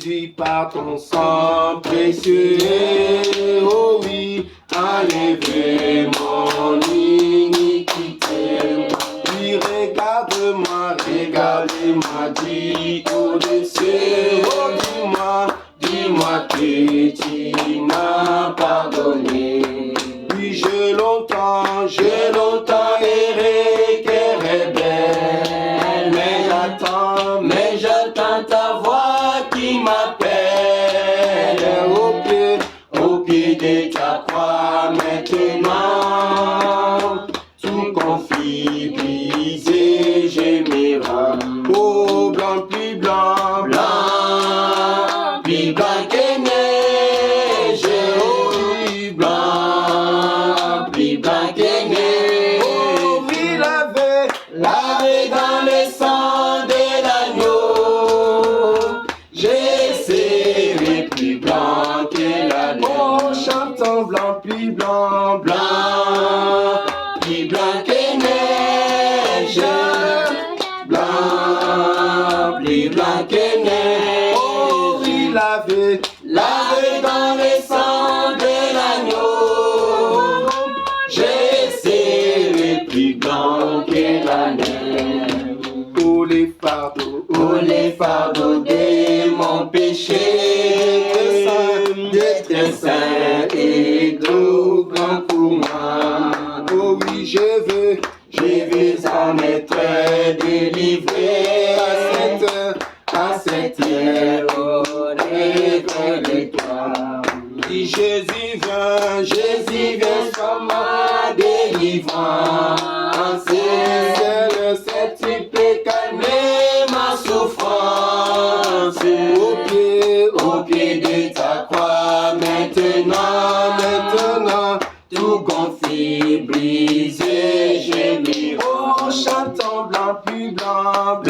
Jésus, par ton sang précieux, oh oui, enlevé mon iniquité. Puis regarde-moi, dis au-dessus, oh dis-moi que tu m'as pardonné. Oui, j'ai longtemps erré, cœur rebelle, mais j'attends ta voix qui m'appelle au pied de ta croix maintenant. Tout conflit brisé, je me rends. Oh, blanc, plus blanc, plus blanc que neige. Oh, oui, blanc, plus blanc que neige. Oh, oui, lavé dans le sang de l'agneau. Je serai plus blanc que la neige. Oh, chantant blanc, plus blanc, plus blanc que neige. Blanc, plus blanc que neige. Oh, oui, lavé dans le sang de l'agneau. Je serai plus blanc que la neige. Oh, les fardeaux de mon péché, d'être saint et trop grand pour moi. Oh oui, je veux en être délivré à cette heure auprès de toi. Si Jésus vient sur ma délivrance, seul tu peux calmer ma souffrance. Au pied de ta croix maintenant, tout conflit brisé, je m'y rends. Chantant blanc, plus blanc,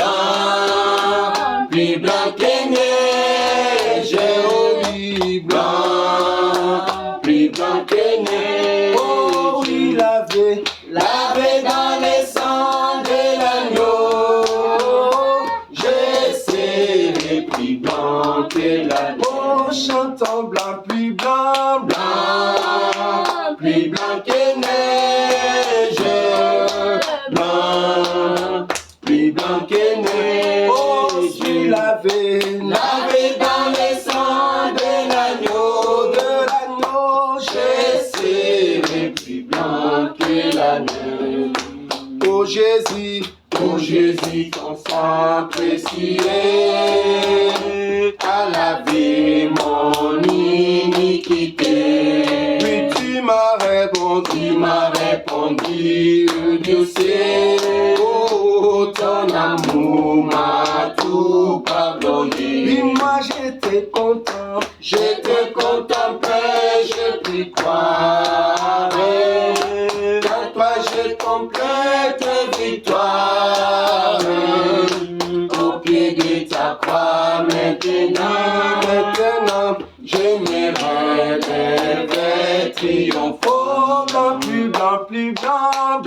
plus blanc que neige. Oh oui, blanc, plus blanc que neige. Oh oui, lavé dans le sang de l'agneau. Je serai plus blanc que la neige. Oh, chantant blanc, plus blanc, plus blanc que neige. Blanc, plus blanc que neige. Oh, je suis lavé dans le sang de l'agneau. Je serai plus blanc que la neige. Oh Jésus, ton sang précieux a lavé mon iniquité. Puis tu m'as répondu, Dieu sait, oh, ton amour m'a tout pardonné. Puis moi j'étais content, je puis croire. Dans toi je complète victoire. Au pied de ta croix maintenant, je me relève triomphant. Blanc, plus blanc,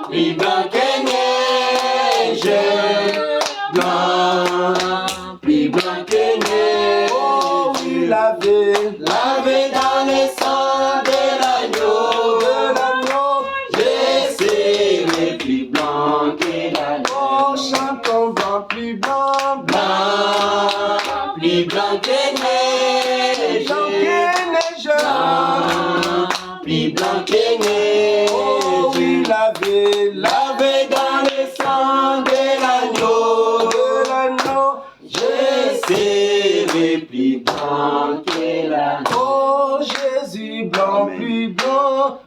plus blanc que neige. Blanc, plus blanc que neige. Oh oui, lavé dans le sang de l'agneau. Je serai plus blanc que l'agneau. Oh, chantons blanc, plus blanc, plus blanc que neige. Plus blanc que neige. Oh oui, lavé dans le sang de l'agneau. Je serai plus blanc que l'agneau. Oh Jésus, blanc, plus blanc,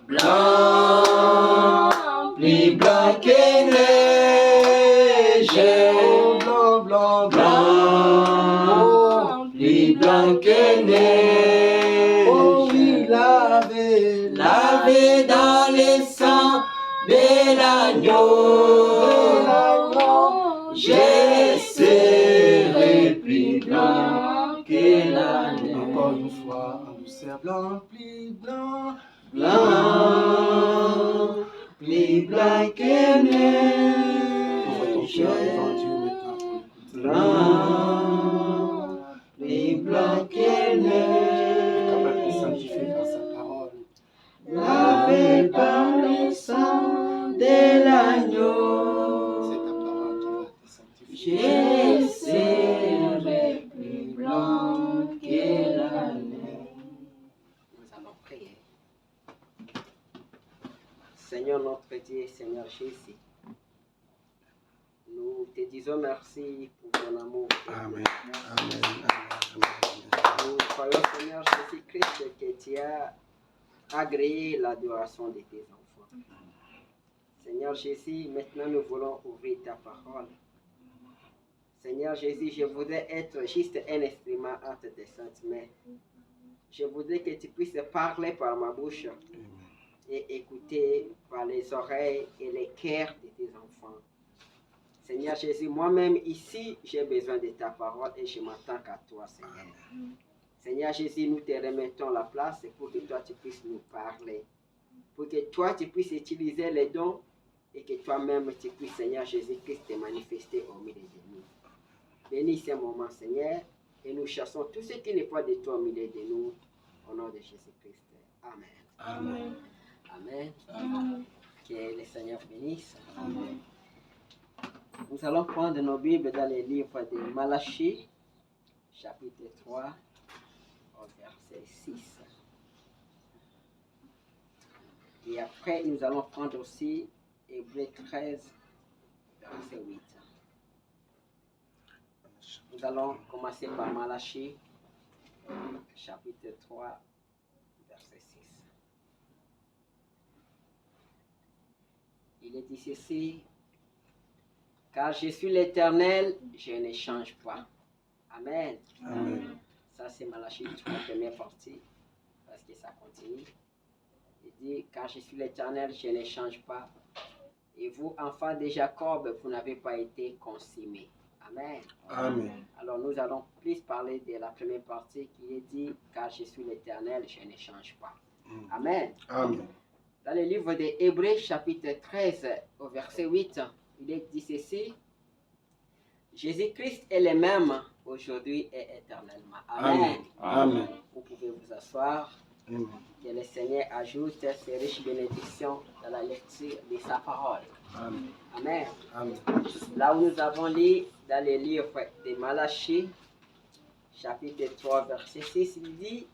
plus blanc que neige. Blanc, plus blanc que neige. Oh oui, lavé dans le sang de l'agneau. Je serai plus blanc que la neige. Encore une fois, en douceur, blanc, plus blanc, plus blanc que neige. Ouvre ton cœur devant Dieu maintenant. Blanc, notre Dieu, Seigneur Jésus. Nous te disons merci pour ton amour. Amen. Nous croyons, Seigneur Jésus-Christ, que tu as agréé l'adoration de tes enfants. Seigneur Jésus, maintenant nous voulons ouvrir ta parole. Seigneur Jésus, je voudrais être juste un instrument entre tes saintes mains. Je voudrais que tu puisses parler par ma bouche et écouter par les oreilles et les cœurs de tes enfants. Seigneur Jésus, moi-même ici, j'ai besoin de ta parole et je m'attends qu'à toi, Seigneur. Seigneur Jésus, nous te remettons la place pour que toi tu puisses nous parler. Pour que toi tu puisses utiliser les dons et que toi-même tu puisses, Seigneur Jésus-Christ, te manifester au milieu de nous. Bénis ce moment, Seigneur, et nous chassons tout ce qui n'est pas de toi au milieu de nous, au nom de Jésus-Christ. Amen. Amen. Amen. Amen. Que le Seigneur bénisse. Amen. Nous allons prendre nos Bibles dans les livres de Malachie, chapitre 3, au verset 6. Et après, nous allons prendre aussi Hébreux 13, verset 8. Nous allons commencer par Malachie, chapitre 3, verset 6. Il est dit ceci: car je suis l'Éternel, je ne change pas. Amen. Amen. Ça, c'est Malachie 3, première partie, parce que ça continue. Il dit: car je suis l'Éternel, je ne change pas. Et vous, enfants de Jacob, vous n'avez pas été consumés. Amen. Amen. Alors, nous allons plus parler de la première partie qui est dit: car je suis l'Éternel, je ne change pas. Amen. Amen. Dans le livre de Hébreux, chapitre 13, au verset 8, il est dit ceci: Jésus-Christ est le même aujourd'hui et éternellement. Amen. Amen. Vous pouvez vous asseoir. Amen. Que le Seigneur ajoute ses riches bénédictions dans la lecture de sa parole. Amen. Amen. Amen. Là où nous avons lu dans le livre de Malachie, chapitre 3, verset 6, il dit: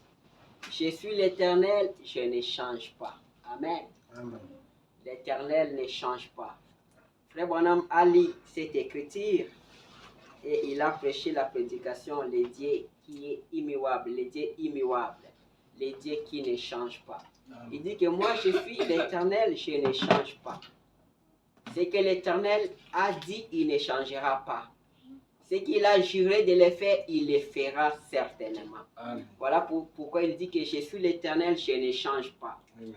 je suis l'Éternel, je ne change pas. Amen. Amen. L'Éternel ne change pas. Frère Branham a lu cette écriture et il a prêché la prédication: le Dieu qui est immuable, le Dieu immuable, le Dieu qui ne change pas. Amen. Il dit que moi je suis l'Éternel, je ne change pas. Ce que l'Éternel a dit, il ne changera pas. Ce qu'il a juré de le faire, il le fera certainement. Amen. Voilà pourquoi il dit que je suis l'Éternel, je ne change pas. Amen.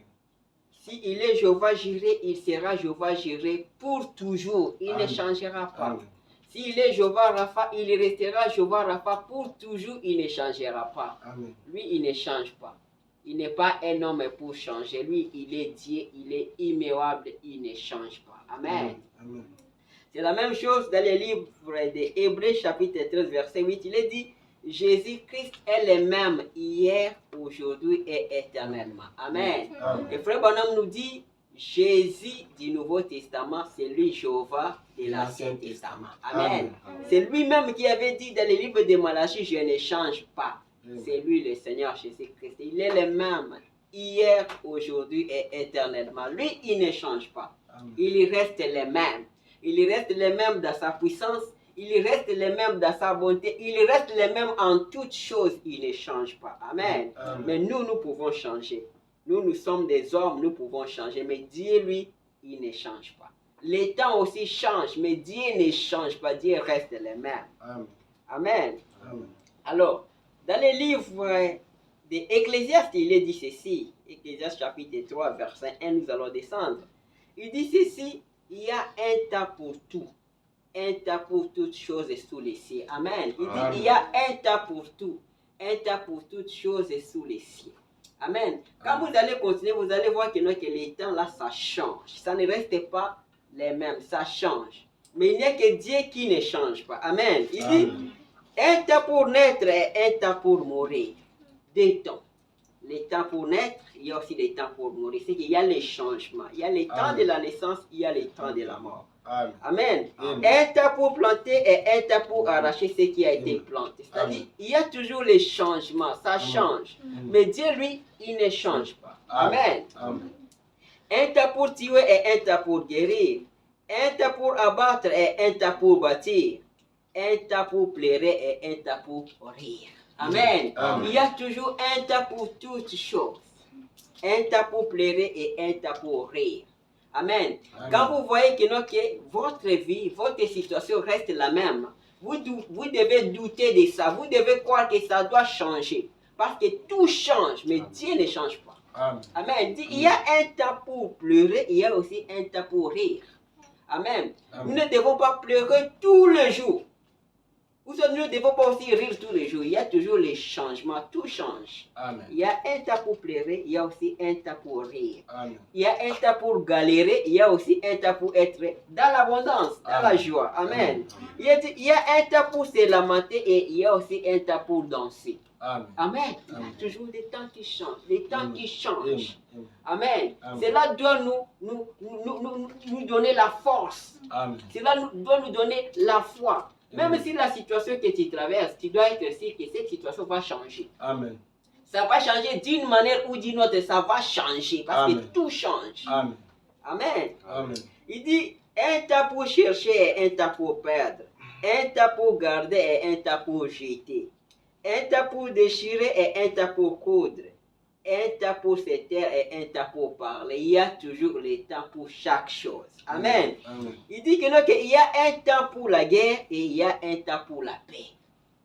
S'il est Jéhovah Jireh, il sera Jéhovah Jireh pour toujours. Il Amen. ne changera pas. Amen. S'il est Jéhovah Rapha, il restera Jéhovah Rapha pour toujours. Il ne changera pas. Amen. Lui, il ne change pas. Il n'est pas un homme pour changer. Lui, il est Dieu, il est immuable, il ne change pas. Amen. Amen. C'est la même chose dans le livre de Hébreux, chapitre 13, verset 8. Il est dit: Jésus-Christ est le même hier, aujourd'hui et éternellement. Amen. Amen. Et Frère Branham nous dit: Jésus du Nouveau Testament, c'est lui Jéhovah de l'Ancien Testament. Amen. Amen. C'est lui-même qui avait dit dans le livre de Malachie: je ne change pas. Amen. C'est lui le Seigneur Jésus-Christ. Il est le même hier, aujourd'hui et éternellement. Lui, il ne change pas. Amen. Il reste le même. Il reste le même dans sa puissance. Il reste le même dans sa bonté. Il reste le même en toutes choses. Il ne change pas. Amen. Amen. Mais nous pouvons changer. Nous sommes des hommes, nous pouvons changer. Mais Dieu, lui, il ne change pas. Les temps aussi changent, mais Dieu ne change pas. Dieu reste le même. Amen. Amen. Amen. Alors, dans le livre d'Ecclésiaste, il est dit ceci. Ecclésiaste chapitre 3, verset 1, nous allons descendre. Il dit ceci: il y a un temps pour tout. Un temps pour toutes choses sous les cieux. Amen. Il dit: Amen. il y a un temps pour tout. Un temps pour toutes choses sous les cieux. Amen. Quand Amen. vous allez continuer, vous allez voir que les temps là, ça change. Ça ne reste pas les mêmes. Ça change. Mais il n'y a que Dieu qui ne change pas. Amen. Il dit: Amen. un temps pour naître et un temps pour mourir. Deux temps. Les temps pour naître, il y a aussi des temps pour mourir. C'est qu'il y a les changements. Il y a les temps Amen. de la naissance, il y a les temps de la mort. Amen. Amen. Amen. Un temps pour planter et un temps pour arracher ce qui a été Amen. planté. C'est-à-dire, Amen. il y a toujours les changements. Ça Amen. change. Amen. Mais Dieu, lui, il ne change pas. Amen. Amen. Un temps pour tuer et un temps pour guérir. Un temps pour abattre et un temps pour bâtir. Un temps pour pleurer et un temps pour rire. Amen. Amen. Il y a toujours un temps pour toutes choses. Un temps pour pleurer et un temps pour rire. Amen. Amen. Quand vous voyez que, non, que votre vie, votre situation reste la même, vous devez douter de ça. Vous devez croire que ça doit changer. Parce que tout change, mais Dieu ne change pas. Amen. Amen. Il y a un temps pour pleurer, il y a aussi un temps pour rire. Amen. Amen. Nous ne devons pas pleurer tous les jours. Nous ne devons pas aussi rire tous les jours. Il y a toujours les changements, tout change. Amen. Il y a un temps pour pleurer, il y a aussi un temps pour rire. Amen. Il y a un temps pour galérer, il y a aussi un temps pour être dans l'abondance, dans la Amen. joie. Amen. Amen. Il y a un temps pour se lamenter et il y a aussi un temps pour danser. Amen. Amen. Il y Amen. a toujours des temps qui changent, des temps Amen. qui changent. Amen. Amen. Amen. Cela doit nous donner la force. Amen. Cela doit nous donner la foi. Même Amen. si la situation que tu traverses, tu dois être sûr que cette situation va changer. Amen. Ça va changer d'une manière ou d'une autre, ça va changer parce Amen. que tout change. Amen. Amen. Amen. Il dit un temps pour chercher et un temps pour perdre. Un temps pour garder et un temps pour jeter. Un temps pour déchirer et un temps pour coudre. Un temps pour se taire et un temps pour parler. Il y a toujours le temps pour chaque chose. Amen. Amen. Il dit que non, qu'il y a un temps pour la guerre et il y a un temps pour la paix.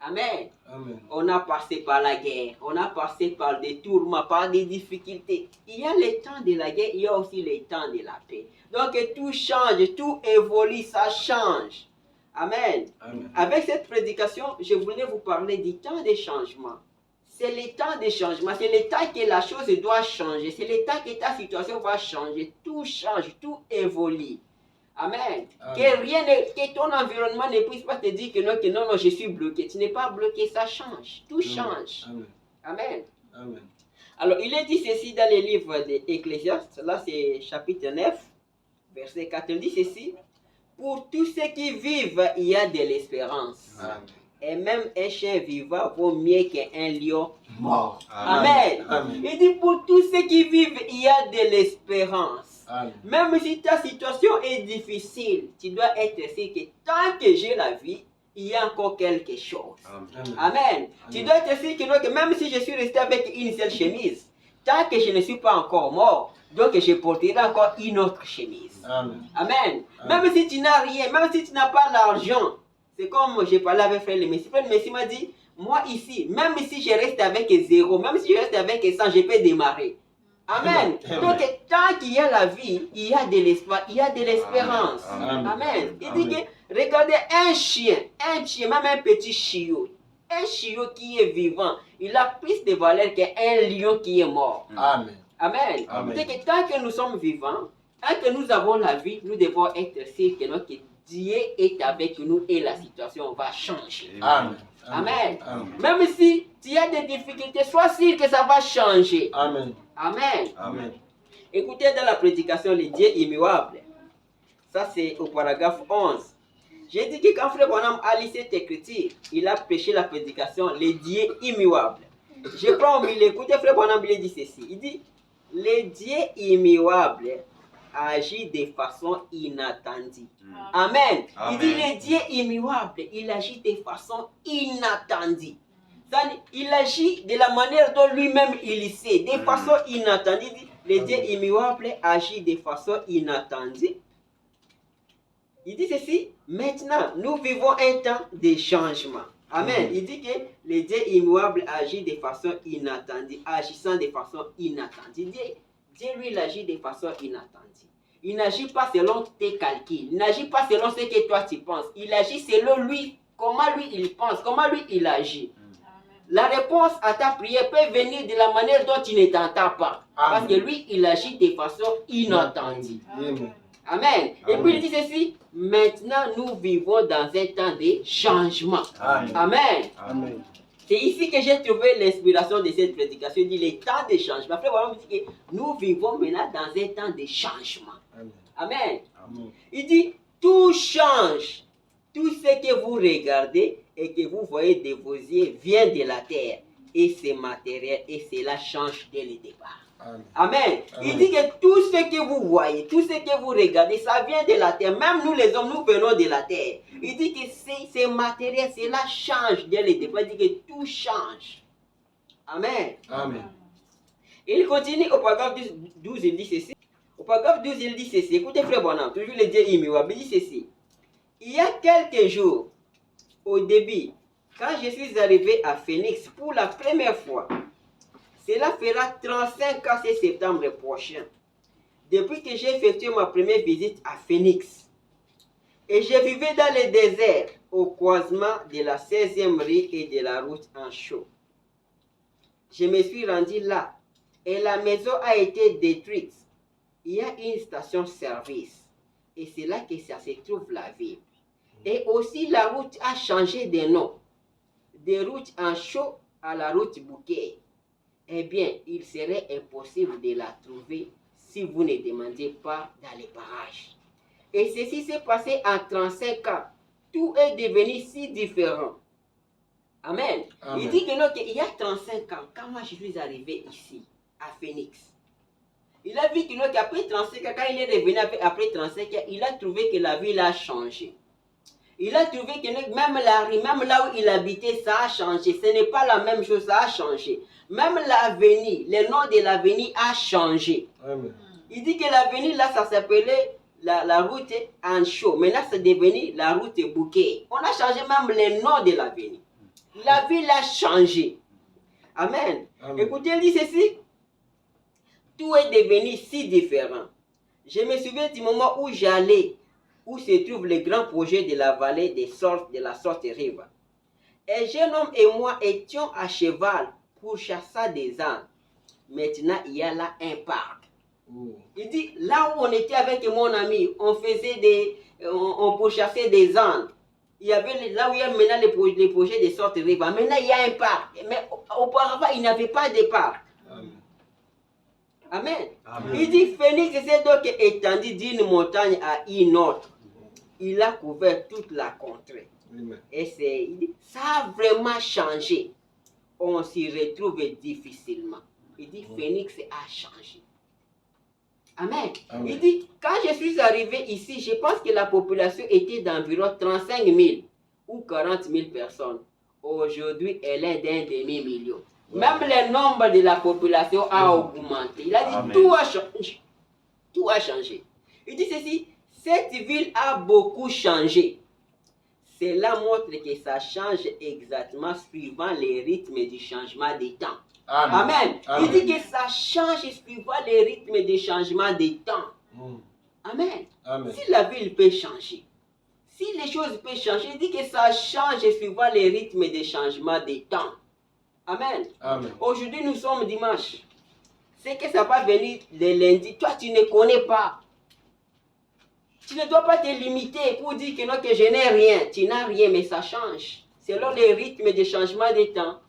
Amen. Amen. On a passé par la guerre, on a passé par des tourments, par des difficultés. Il y a le temps de la guerre, il y a aussi le temps de la paix. Donc tout change, tout évolue, ça change. Amen. Amen. Avec cette prédication, je voulais vous parler du temps des changements. C'est le temps des changements, c'est le temps que la chose doit changer, c'est le temps que ta situation va changer. Tout change, tout évolue. Amen. Amen. Que ton environnement ne puisse pas te dire que non, je suis bloqué. Tu n'es pas bloqué, ça change. Tout change. Amen. Amen. Amen. Alors, il est dit ceci dans le livre d'Ecclésiaste, là c'est chapitre 9, verset 4, il dit ceci. Pour tous ceux qui vivent, il y a de l'espérance. Amen. Et même un chien vivant vaut mieux qu'un lion mort. Amen. Amen. Amen. Il dit pour tous ceux qui vivent, il y a de l'espérance. Amen. Même si ta situation est difficile, tu dois être sûr que tant que j'ai la vie, il y a encore quelque chose. Amen. Amen. Tu dois être sûr que même si je suis resté avec une seule chemise, tant que je ne suis pas encore mort, donc je porterai encore une autre chemise. Amen. Amen. Amen. Même si tu n'as rien, même si tu n'as pas l'argent, c'est comme j'ai parlé avec Frère Messi. Frère Messi m'a dit, moi ici, même si je reste avec zéro, même si je reste avec 100, je peux démarrer. Amen. Amen. Donc tant qu'il y a la vie, il y a de l'espoir, il y a de l'espérance. Amen. Amen. Il dit Amen. que, regardez un chien, même un petit chiot. Un chiot qui est vivant, il a plus de valeur qu'un lion qui est mort. Amen. Amen. Amen. C'est que tant que nous sommes vivants, tant que nous avons la vie, nous devons être sûrs que Dieu est avec nous et la situation va changer. Amen. Amen. Amen. Même si tu as des difficultés, sois sûr que ça va changer. Amen. Amen. Amen. Écoutez dans la prédication, le Dieu immuable. Ça, c'est au paragraphe 11. J'ai dit que quand Frère Branham a lu cette écriture, il a prêché la prédication, le Dieu immuable. Je prends au milieu, écoutez, Frère Branham, il dit ceci. Il dit, le Dieu immuable agit de façon inattendue. Amen. Il dit, le Dieu immuable, il agit de façon inattendue. Il agit de la manière dont lui-même il sait, de façon inattendue. Il dit, le Dieu immuable agit de façon inattendue. Il dit ceci, maintenant, nous vivons un temps de changement. Amen. Il dit que le Dieu immuable agit de façon inattendue, agissant de façon inattendue. Dieu, lui, il agit de façon inattendue. Il n'agit pas selon tes calculs. Il n'agit pas selon ce que toi tu penses. Il agit selon lui, comment lui il pense, comment lui il agit. La réponse à ta prière peut venir de la manière dont tu ne t'entends pas. Parce que lui, il agit de façon inattendue. Amen. Amen. Et puis il dit ceci, maintenant nous vivons dans un temps de changement. Amen. Amen. Amen. C'est ici que j'ai trouvé l'inspiration de cette prédication. Il dit le temps de changement. Après, voilà, on dit que nous vivons maintenant dans un temps de changement. Amen. Amen. Amen. Il dit, tout change. Tout ce que vous regardez et que vous voyez de vos yeux vient de la terre. Et c'est matériel et cela change dès le départ. Amen. Il dit que tout ce que vous voyez, tout ce que vous regardez, ça vient de la terre. Même nous les hommes, nous venons de la terre. Il dit que ces matériels, cela change dès le départ. Il dit que tout change. Amen. Amen. Il continue au paragraphe 12, il dit ceci. Au paragraphe 12, il dit ceci. Écoutez, frère Bonham, toujours le Dieu immuable, il dit ceci. Il y a quelques jours, au début, quand je suis arrivé à Phoenix pour la première fois, cela fera 35 ans ce septembre prochain, depuis que j'ai effectué ma première visite à Phoenix. Et je vivais dans le désert, au croisement de la 16e rue et de la route en chaux. Je me suis rendu là, et la maison a été détruite. Il y a une station-service, et c'est là que ça se trouve la ville. Et aussi la route a changé de nom, de route en chaux à la route bouquet. Eh bien, il serait impossible de la trouver si vous ne demandiez pas dans les parages. Et ceci s'est passé en 35 ans. Tout est devenu si différent. Amen. Amen. Il dit que non, qu'il y a 35 ans, quand moi je suis arrivé ici, à Phoenix, il a vu que non, qu'après 35 ans, quand il est revenu après 35 ans, il a trouvé que la ville a changé. Il a trouvé que même la rue, même là où il habitait, ça a changé. Ce n'est pas la même chose, ça a changé. Même l'avenue, le nom de l'avenue a changé. Amen. Il dit que l'avenue là, ça s'appelait la route en chaux. Maintenant, c'est devenu la route bouquet. On a changé même le nom de l'avenue. La ville a changé. Amen. Amen. Écoutez, il dit ceci. Tout est devenu si différent. Je me souviens du moment où j'allais, où se trouve le grand projet de la vallée de la Sorte River. Un jeune homme et moi étions à cheval pour chasser des ânes. Maintenant, il y a là un parc. Il dit, là où on était avec mon ami, on faisait on pourchassait des ânes. Il y avait là où il y a maintenant les projets de Sorte River. Maintenant, il y a un parc. Mais auparavant, il n'y avait pas de parc. Amen. Amen. Amen. Il dit, Phoenix s'est donc étendu d'une montagne à une autre. Il a couvert toute la contrée. Amen. Et il dit, ça a vraiment changé. On s'y retrouve difficilement. Il dit, Phoenix a changé. Amen. Amen. Il dit, quand je suis arrivé ici, je pense que la population était d'environ 35 000 ou 40 000 personnes. Aujourd'hui, elle est d'un demi-million. Ouais. Même le nombre de la population a augmenté. Il a dit, Amen. tout a changé. Tout a changé. Il dit ceci, cette ville a beaucoup changé. Cela montre que ça change exactement suivant les rythmes du changement des temps. Amen. Amen. Amen. Il dit que ça change suivant les rythmes du changement des temps. Amen. Amen. Si la ville peut changer, si les choses peuvent changer, il dit que ça change suivant les rythmes de changement des temps. Amen. Amen. Aujourd'hui, nous sommes dimanche. C'est que ça va venir le lundi. Toi, tu ne connais pas. Tu ne dois pas te limiter pour dire que non, que je n'ai rien. Tu n'as rien, mais ça change. Selon les rythmes de changement des temps,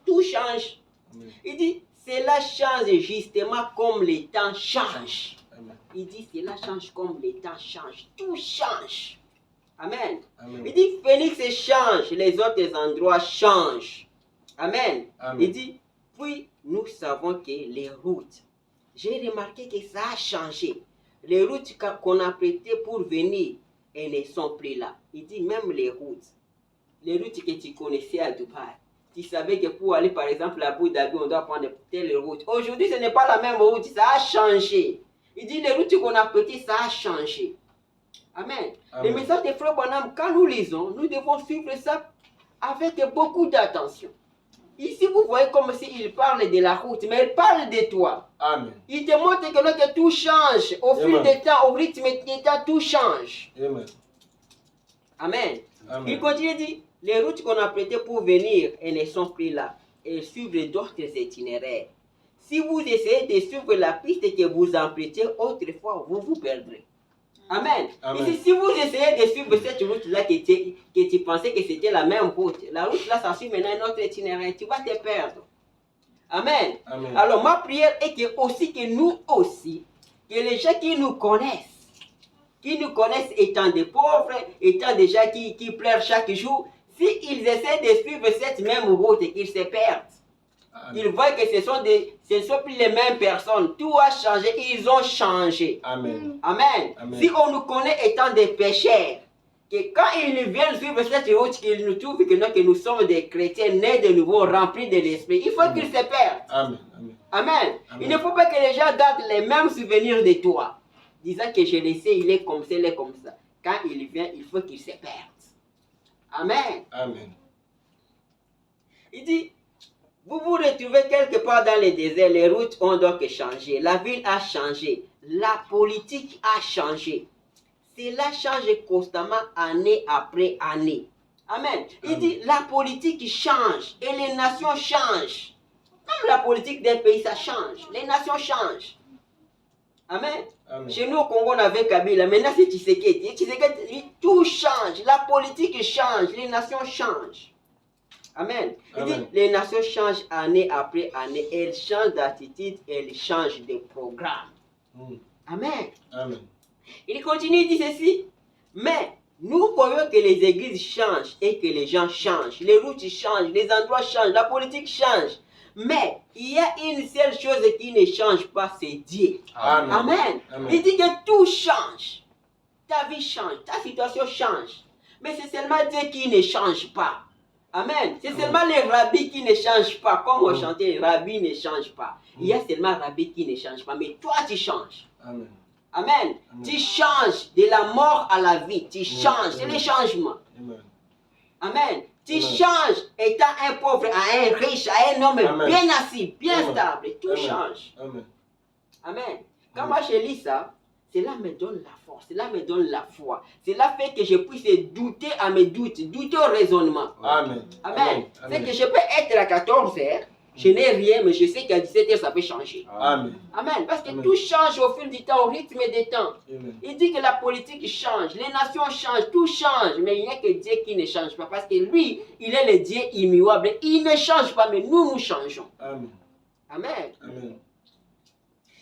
tout change. Amen. Il dit, cela change justement comme les temps changent. Amen. Il dit, cela change comme les temps changent. Tout change. Amen. Amen. Il dit, Phoenix change, les autres endroits changent. Amen. Amen. Il dit, puis nous savons que les routes, j'ai remarqué que ça a changé. Les routes qu'on a prêtées pour venir, elles ne sont plus là. Il dit, même les routes que tu connaissais à Dubaï, tu savais que pour aller par exemple à Abu Dhabi, on doit prendre telle route. Aujourd'hui, ce n'est pas la même route, ça a changé. Il dit, les routes qu'on a prêtées, ça a changé. Amen. Amen. Le message de Frère Bonham, quand nous lisons, nous devons suivre ça avec beaucoup d'attention. Ici, vous voyez comme s'il parle de la route, mais il parle de toi. Amen. Il te montre que tout change. Au fil Amen. du temps, au rythme du temps, tout change. Amen. Amen. Amen. Il continue, dit, les routes qu'on a prêtées pour venir, elles ne sont plus là. Elles suivent d'autres itinéraires. Si vous essayez de suivre la piste que vous empruntez autrefois, vous vous perdrez. Amen. Amen. Ici, si vous essayez de suivre cette route-là que tu pensais que c'était la même route, la route-là, ça suit maintenant un autre itinéraire, tu vas te perdre. Amen. Amen. Alors, ma prière est que aussi, que nous aussi, que les gens qui nous connaissent étant des pauvres, étant des gens qui pleurent chaque jour, s'ils essaient de suivre cette même route, ils se perdent. Ils voient que ce ne sont plus les mêmes personnes. Tout a changé, ils ont changé. Amen. Amen. Amen. Si on nous connaît étant des pécheurs, que quand ils viennent suivre cette route, qu'ils nous trouvent que nous sommes des chrétiens nés de nouveau, remplis de l'esprit, il faut qu'ils se perdent. Amen. Amen. Amen. Amen. Il ne faut pas que les gens gardent les mêmes souvenirs de toi, disant que je le sais, il est comme ça, il est comme ça. Quand il vient, il faut qu'il se perde. Amen. Amen. Il dit, vous vous retrouvez quelque part dans le désert, les routes ont donc changé, la ville a changé, la politique a changé. Cela change constamment année après année. Amen. Il dit, la politique change et les nations changent. Même la politique d'un pays, ça change. Les nations changent. Amen. Amen. Chez nous au Congo, on avait Kabila. Maintenant, c'est Tshisekedi. Tshisekedi, tout change. La politique change. Les nations changent. Amen. Il dit, Amen. les nations changent année après année. Elles changent d'attitude. Elles changent de programme. Amen. Amen. Il continue, il dit ceci. Mais nous voyons que les églises changent et que les gens changent. Les routes changent. Les endroits changent. La politique change. Mais il y a une seule chose qui ne change pas, c'est Dieu. Amen. Amen. Amen. Il dit que tout change. Ta vie change, ta situation change. Mais c'est seulement Dieu qui ne change pas. Amen. C'est seulement les rabbis qui ne changent pas. Comme on chantait, les rabbis ne changent pas. Il y a seulement les rabbis qui ne changent pas. Mais toi, tu changes. Amen. Amen. Amen. Tu changes de la mort à la vie. Tu changes. C'est le changement. Amen. Amen. Tu Amen. changes étant un pauvre à un riche, à un homme Amen. bien assis, bien Amen. stable. Tout Amen. change. Amen. Amen. Quand moi je lis ça, cela me donne la force, cela me donne la foi. Cela fait que je puisse douter à mes doutes, douter au raisonnement. Amen. Amen. C'est Amen. que je peux être à 14 heures, je n'ai rien, mais je sais qu'à 17 heures, ça peut changer. Amen. Amen. Parce que Amen. tout change au fil du temps, au rythme des temps. Amen. Il dit que la politique change, les nations changent, tout change, mais il n'y a que Dieu qui ne change pas. Parce que lui, il est le Dieu immuable. Il ne change pas, mais nous, nous changeons. Amen. Amen. Amen.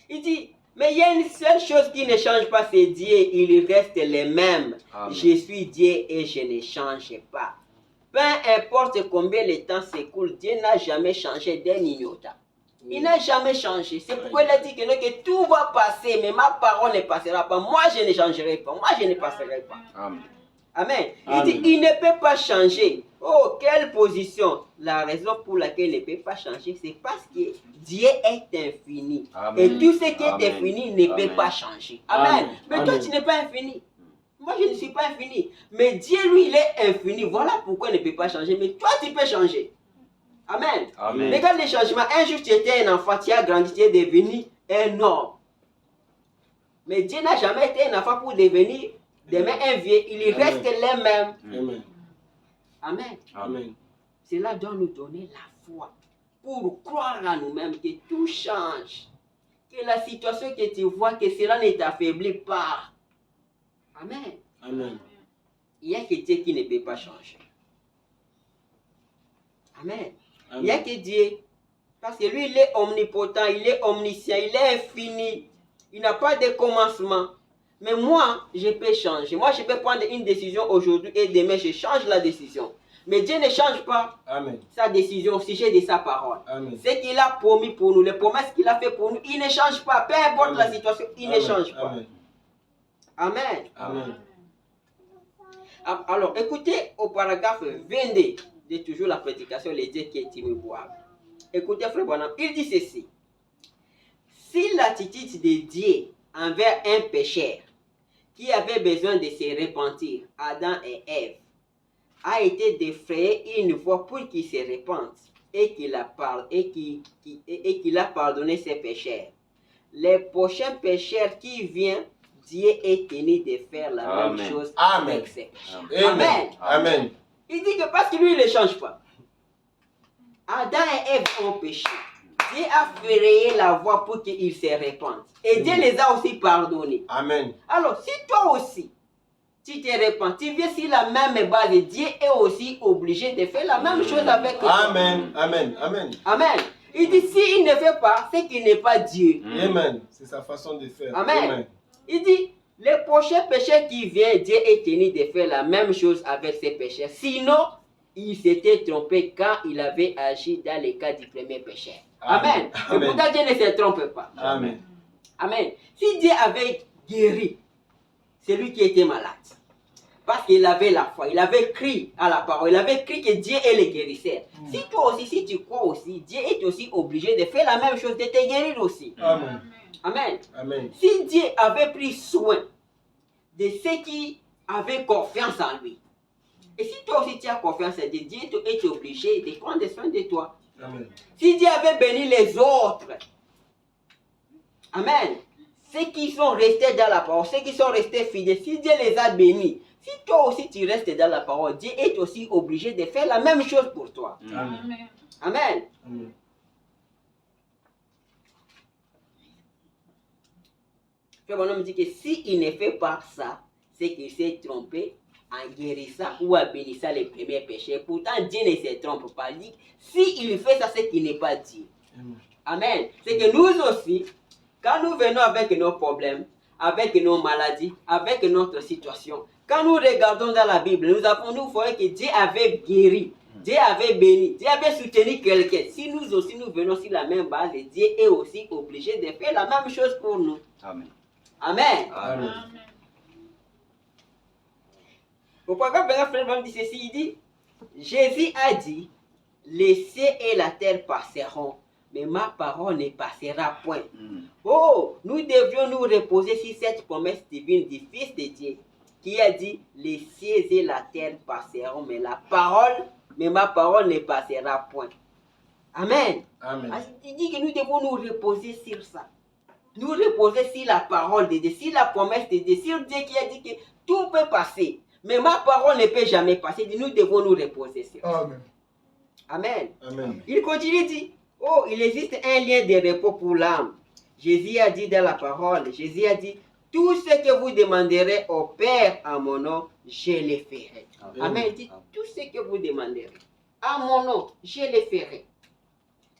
Il dit, mais il y a une seule chose qui ne change pas, c'est Dieu. Il reste le même. Amen. Je suis Dieu et je ne change pas. Peu importe combien le temps s'écoule, Dieu n'a jamais changé d'un iota. Il n'a jamais changé. C'est pourquoi il a dit que tout va passer, mais ma parole ne passera pas. Moi, je ne changerai pas. Moi, je ne passerai pas. Amen. Amen. Il Amen. dit, il ne peut pas changer. Oh, quelle position. La raison pour laquelle il ne peut pas changer, c'est parce que Dieu est infini. Amen. Et tout ce qui est Amen. infini ne peut Amen. pas changer. Amen. Amen. Mais toi, Amen. tu n'es pas infini. Moi, je ne suis pas infini. Mais Dieu, lui, il est infini. Voilà pourquoi il ne peut pas changer. Mais toi, tu peux changer. Amen. Amen. Regarde les changements. Un jour, tu étais un enfant, tu as grandi, tu es devenu un homme. Mais Dieu n'a jamais été un enfant pour devenir demain un vieux. Il Amen. reste le même. Amen. Amen. Amen. Cela doit nous donner la foi pour croire à nous-mêmes que tout change. Que la situation que tu vois, que cela ne t'affaiblit pas. Amen. Amen. Il n'y a que Dieu qui ne peut pas changer. Amen. Il n'y a Amen. que Dieu. Parce que lui, il est omnipotent, il est omniscient, il est infini. Il n'a pas de commencement. Mais moi, je peux changer. Moi, je peux prendre une décision aujourd'hui et demain, je change la décision. Mais Dieu ne change pas Amen. sa décision au sujet de sa parole. Amen. Ce qu'il a promis pour nous, les promesses qu'il a fait pour nous, il ne change pas. Peu importe la Amen. situation, il ne Amen. change pas. Amen. Amen. Amen. Alors, écoutez au paragraphe 22 de toujours la prédication, les dieux qui est immuable. Écoutez, frère Branham, il dit ceci. Si l'attitude de Dieu envers un pécheur qui avait besoin de se repentir, Adam et Ève, a été d'effrayer une fois pour qu'il se repente et qu'il a pardonné ses pécheurs, les prochains pécheurs qui viennent, Dieu est tenu de faire la Amen. même chose Amen. avec ses pécheurs. Amen. Amen. Il dit que parce que lui, il ne change pas. Adam et Ève ont péché. Dieu a frayé la voie pour qu'ils se repentent. Et Dieu les a aussi pardonnés. Amen. Alors, si toi aussi, tu te repens, tu viens sur la même base, Dieu est aussi obligé de faire la même chose avec toi. Amen. Amen. Amen. Amen. Il dit, s'il ne fait pas, c'est qu'il n'est pas Dieu. Amen. C'est sa façon de faire. Amen. Il dit, les prochains péchés qui viennent, Dieu est tenu de faire la même chose avec ses péchés. Sinon, il s'était trompé quand il avait agi dans le cas du premier péché. Amen. Et pourtant, Dieu ne se trompe pas. Amen. Amen. Si Dieu avait guéri celui qui était malade, parce qu'il avait la foi, il avait cru à la parole, il avait cru que Dieu est le guérisseur. Si toi aussi, si tu crois aussi, Dieu est aussi obligé de faire la même chose, de te guérir aussi. Amen. Amen. Amen. Si Dieu avait pris soin de ceux qui avaient confiance en lui, et si toi aussi tu as confiance en Dieu, Dieu est obligé de prendre soin de toi. Amen. Si Dieu avait béni les autres, Amen, ceux qui sont restés dans la parole, ceux qui sont restés fidèles, si Dieu les a bénis, si toi aussi tu restes dans la parole, Dieu est aussi obligé de faire la même chose pour toi. Amen. Amen. Amen. Frère Bonhomme dit que s'il ne fait pas ça, c'est qu'il s'est trompé en guérissant ou en bénissant les premiers péchés. Pourtant, Dieu ne se trompe pas. Il dit, s'il fait ça, c'est qu'il n'est pas Dieu. Amen. C'est que nous aussi, quand nous venons avec nos problèmes, avec nos maladies, avec notre situation, quand nous regardons dans la Bible, nous voyons que Dieu avait guéri, Dieu avait béni, Dieu avait soutenu quelqu'un. Si nous aussi nous venons sur la même base, Dieu est aussi obligé de faire la même chose pour nous. Amen. Amen. Amen. Pourquoi quand frère dit ceci, il dit, Jésus a dit, les cieux et la terre passeront, mais ma parole ne passera point. Oh, nous devions nous reposer sur cette promesse divine du Fils de Dieu, qui a dit, les cieux et la terre passeront, mais ma parole ne passera point. Amen. Amen. Il dit que nous devons nous reposer sur ça. Nous reposer sur la parole de Dieu, sur la promesse de Dieu, sur Dieu qui a dit que tout peut passer. Mais ma parole ne peut jamais passer. Nous devons nous reposer sur ça. Amen. Amen. Amen. Il continue, dit, oh, il existe un lien de repos pour l'âme. Jésus a dit dans la parole, Jésus a dit, tout ce que vous demanderez au Père en mon nom, je le ferai. Amen. Il dit, tout ce que vous demanderez à mon nom, je le ferai.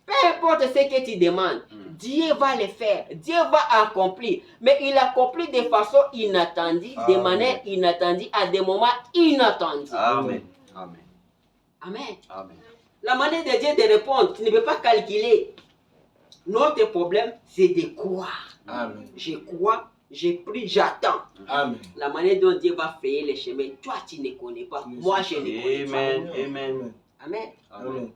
Peu importe ce que tu demandes, Dieu va le faire, Dieu va accomplir. Mais il accomplit de façon inattendue, de manière inattendue, à des moments inattendus. Amen. Amen. Amen. Amen. La manière de Dieu de répondre, tu ne peux pas calculer. Notre problème, c'est de croire. Amen. Je crois, je prie, j'attends. Amen. La manière dont Dieu va frayer les chemins, toi tu ne connais pas, moi je ne connais pas. Amen. Amen. Amen. Amen.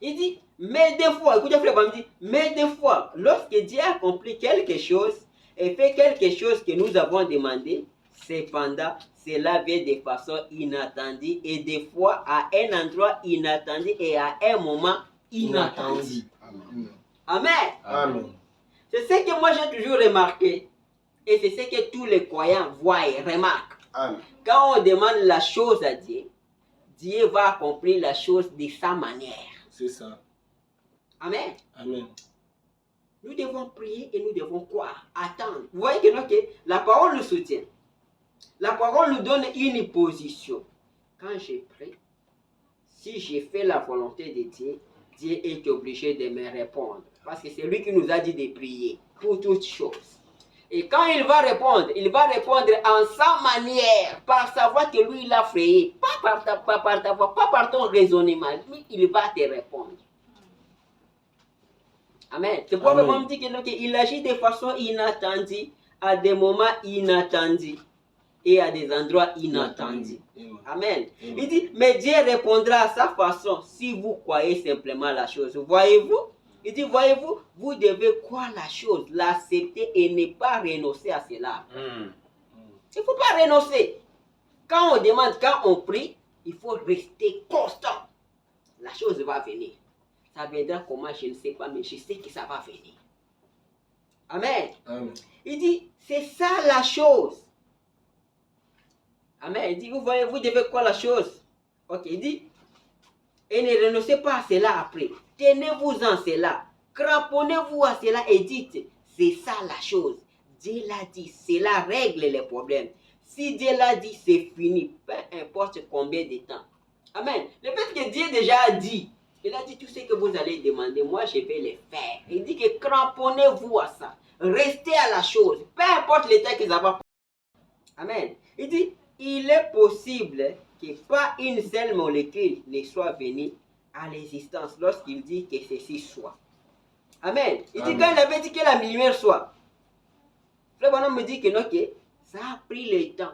Il dit, mais des fois, écoutez frère, il dit, mais des fois, lorsque Dieu accomplit quelque chose et fait quelque chose que nous avons demandé, cependant, cela vient de façon inattendue et des fois à un endroit inattendu et à un moment inattendu. Amen. Amen. Amen. C'est ce que moi j'ai toujours remarqué et c'est ce que tous les croyants voient et remarquent. Amen. Quand on demande la chose à Dieu, Dieu va accomplir la chose de sa manière. C'est ça. Amen. Amen. Nous devons prier et nous devons croire, attendre. Vous voyez que la parole nous soutient. La parole nous donne une position. Quand je prie, si j'ai fait la volonté de Dieu, Dieu est obligé de me répondre. Parce que c'est lui qui nous a dit de prier pour toutes choses. Et quand il va répondre en sa manière, par sa voix que lui il a frayé, pas par ta voix, pas par ton raisonnement, lui il va te répondre. Amen. C'est pourquoi on dit qu'il agit de façon inattendue, à des moments inattendus et à des endroits inattendus. Amen. Il dit, mais Dieu répondra à sa façon si vous croyez simplement la chose. Voyez-vous? Il dit, voyez-vous, vous devez croire la chose, l'accepter et ne pas renoncer à cela. Il ne faut pas renoncer. Quand on demande, quand on prie, il faut rester constant. La chose va venir. Ça viendra comment, je ne sais pas, mais je sais que ça va venir. Amen. Amen. Il dit, c'est ça la chose. Amen. Il dit, vous voyez, vous devez croire la chose. Ok, il dit, et ne renoncez pas à cela après. Tenez-vous en cela. Cramponnez-vous à cela et dites, c'est ça la chose. Dieu l'a dit, cela règle les problèmes. Si Dieu l'a dit, c'est fini. Peu importe combien de temps. Amen. Le fait que Dieu déjà a dit, il a dit tout ce que vous allez demander, moi je vais le faire. Il dit que cramponnez-vous à ça. Restez à la chose. Peu importe l'état que ça va. Amen. Il dit, il est possible que pas une seule molécule ne soit venue à l'existence lorsqu'il dit que ceci soit. Amen. Il dit quand il avait dit que la lumière soit. Frère Branham me dit que non, que ça a pris le temps.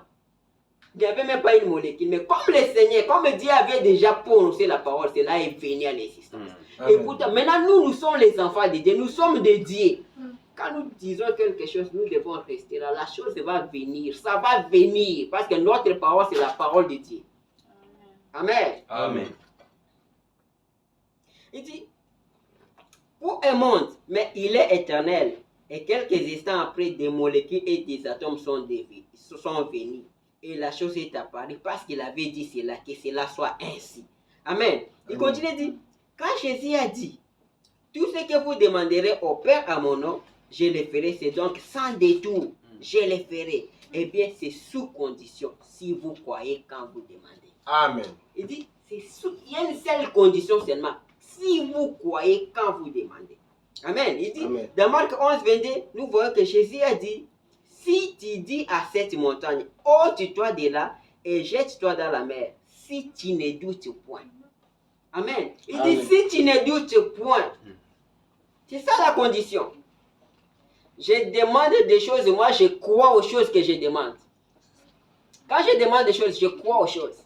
Il n'y avait même pas une molécule. Mais comme le Seigneur, comme Dieu avait déjà prononcé la parole, cela est venu à l'existence. Écoute, maintenant nous sommes les enfants de Dieu, nous sommes des dieux. Quand nous disons quelque chose, nous devons rester là. La chose va venir, ça va venir. Parce que notre parole, c'est la parole de Dieu. Amen. Amen. Il dit, pour un monde, mais il est éternel. Et quelques instants après, des molécules et des atomes sont venus. Et la chose est apparue parce qu'il avait dit cela, que cela soit ainsi. Amen. Il continue de dire, quand Jésus a dit, tout ce que vous demanderez au Père à mon nom, je le ferai. C'est donc sans détour, je le ferai. Eh bien, c'est sous condition, si vous croyez quand vous demandez. Amen. Il dit, il y a une seule condition seulement, si vous croyez quand vous demandez. Amen. Il dit, Amen. dans Marc 11, 22, nous voyons que Jésus a dit, si tu dis à cette montagne, ôte-toi de là et jette-toi dans la mer, si tu ne doutes point. Amen. Il dit, si tu ne doutes point, c'est ça la condition. Je demande des choses, moi je crois aux choses que je demande. Quand je demande des choses, je crois aux choses.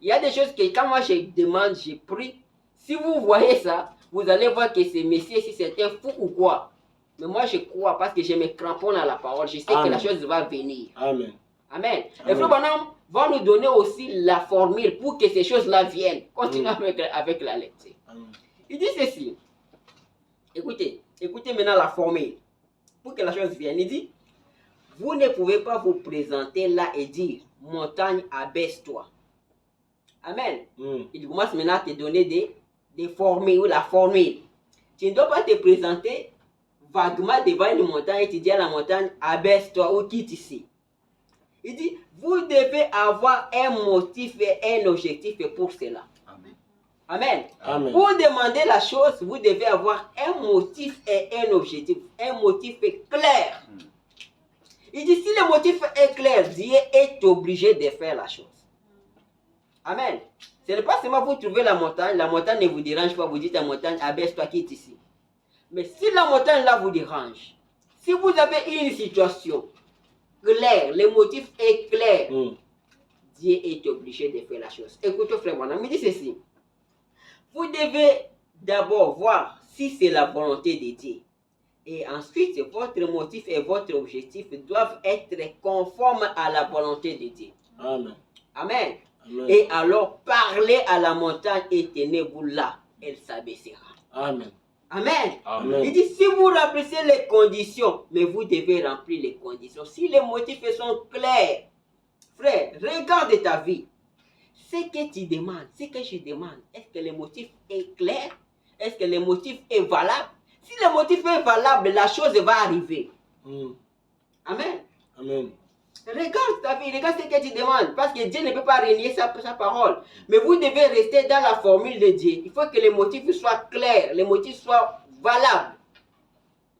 Il y a des choses que quand moi je demande, je prie. Si vous voyez ça, vous allez voir que ce monsieur, si c'est un fou ou quoi. Mais moi je crois parce que je me cramponne à la parole. Je sais que la chose va venir. Amen. Amen. Et Frère Branham va nous donner aussi la formule pour que ces choses-là viennent. Continuons avec la lecture. Amen. Il dit ceci. Écoutez maintenant la formule. Pour que la chose vienne, il dit, vous ne pouvez pas vous présenter là et dire, montagne, abaisse-toi. Amen. Il commence maintenant à te donner des formules, ou la formule. Tu ne dois pas te présenter vaguement devant une montagne et tu dis à la montagne, abaisse-toi ou quitte ici. Il dit, vous devez avoir un motif et un objectif pour cela. Amen. Amen. Pour demander la chose, vous devez avoir un motif et un objectif. Un motif clair. Il dit, si le motif est clair, Dieu est obligé de faire la chose. Amen. Ce n'est pas seulement vous trouvez la montagne ne vous dérange pas, vous dites à la montagne, abaisse-toi, quitte ici. Mais si la montagne là vous dérange, si vous avez une situation claire, le motif est clair, Dieu est obligé de faire la chose. Écoutez frère Branham, il dit ceci. Vous devez d'abord voir si c'est la volonté de Dieu. Et ensuite, votre motif et votre objectif doivent être conformes à la volonté de Dieu. Amen. Amen. Amen. Et alors, parlez à la montagne et tenez-vous là. Elle s'abaissera. Amen. Amen. Amen. Il dit, si vous remplissez les conditions, mais vous devez remplir les conditions. Si les motifs sont clairs, frère, regarde ta vie. Ce que tu demandes, ce que je demande, est-ce que le motif est clair? Est-ce que le motif est valable? Si le motif est valable, la chose va arriver. Amen. Amen. Regarde ta vie, regarde ce que tu demandes. Parce que Dieu ne peut pas renier sa parole. Mais vous devez rester dans la formule de Dieu. Il faut que les motifs soient clairs, les motifs soient valables.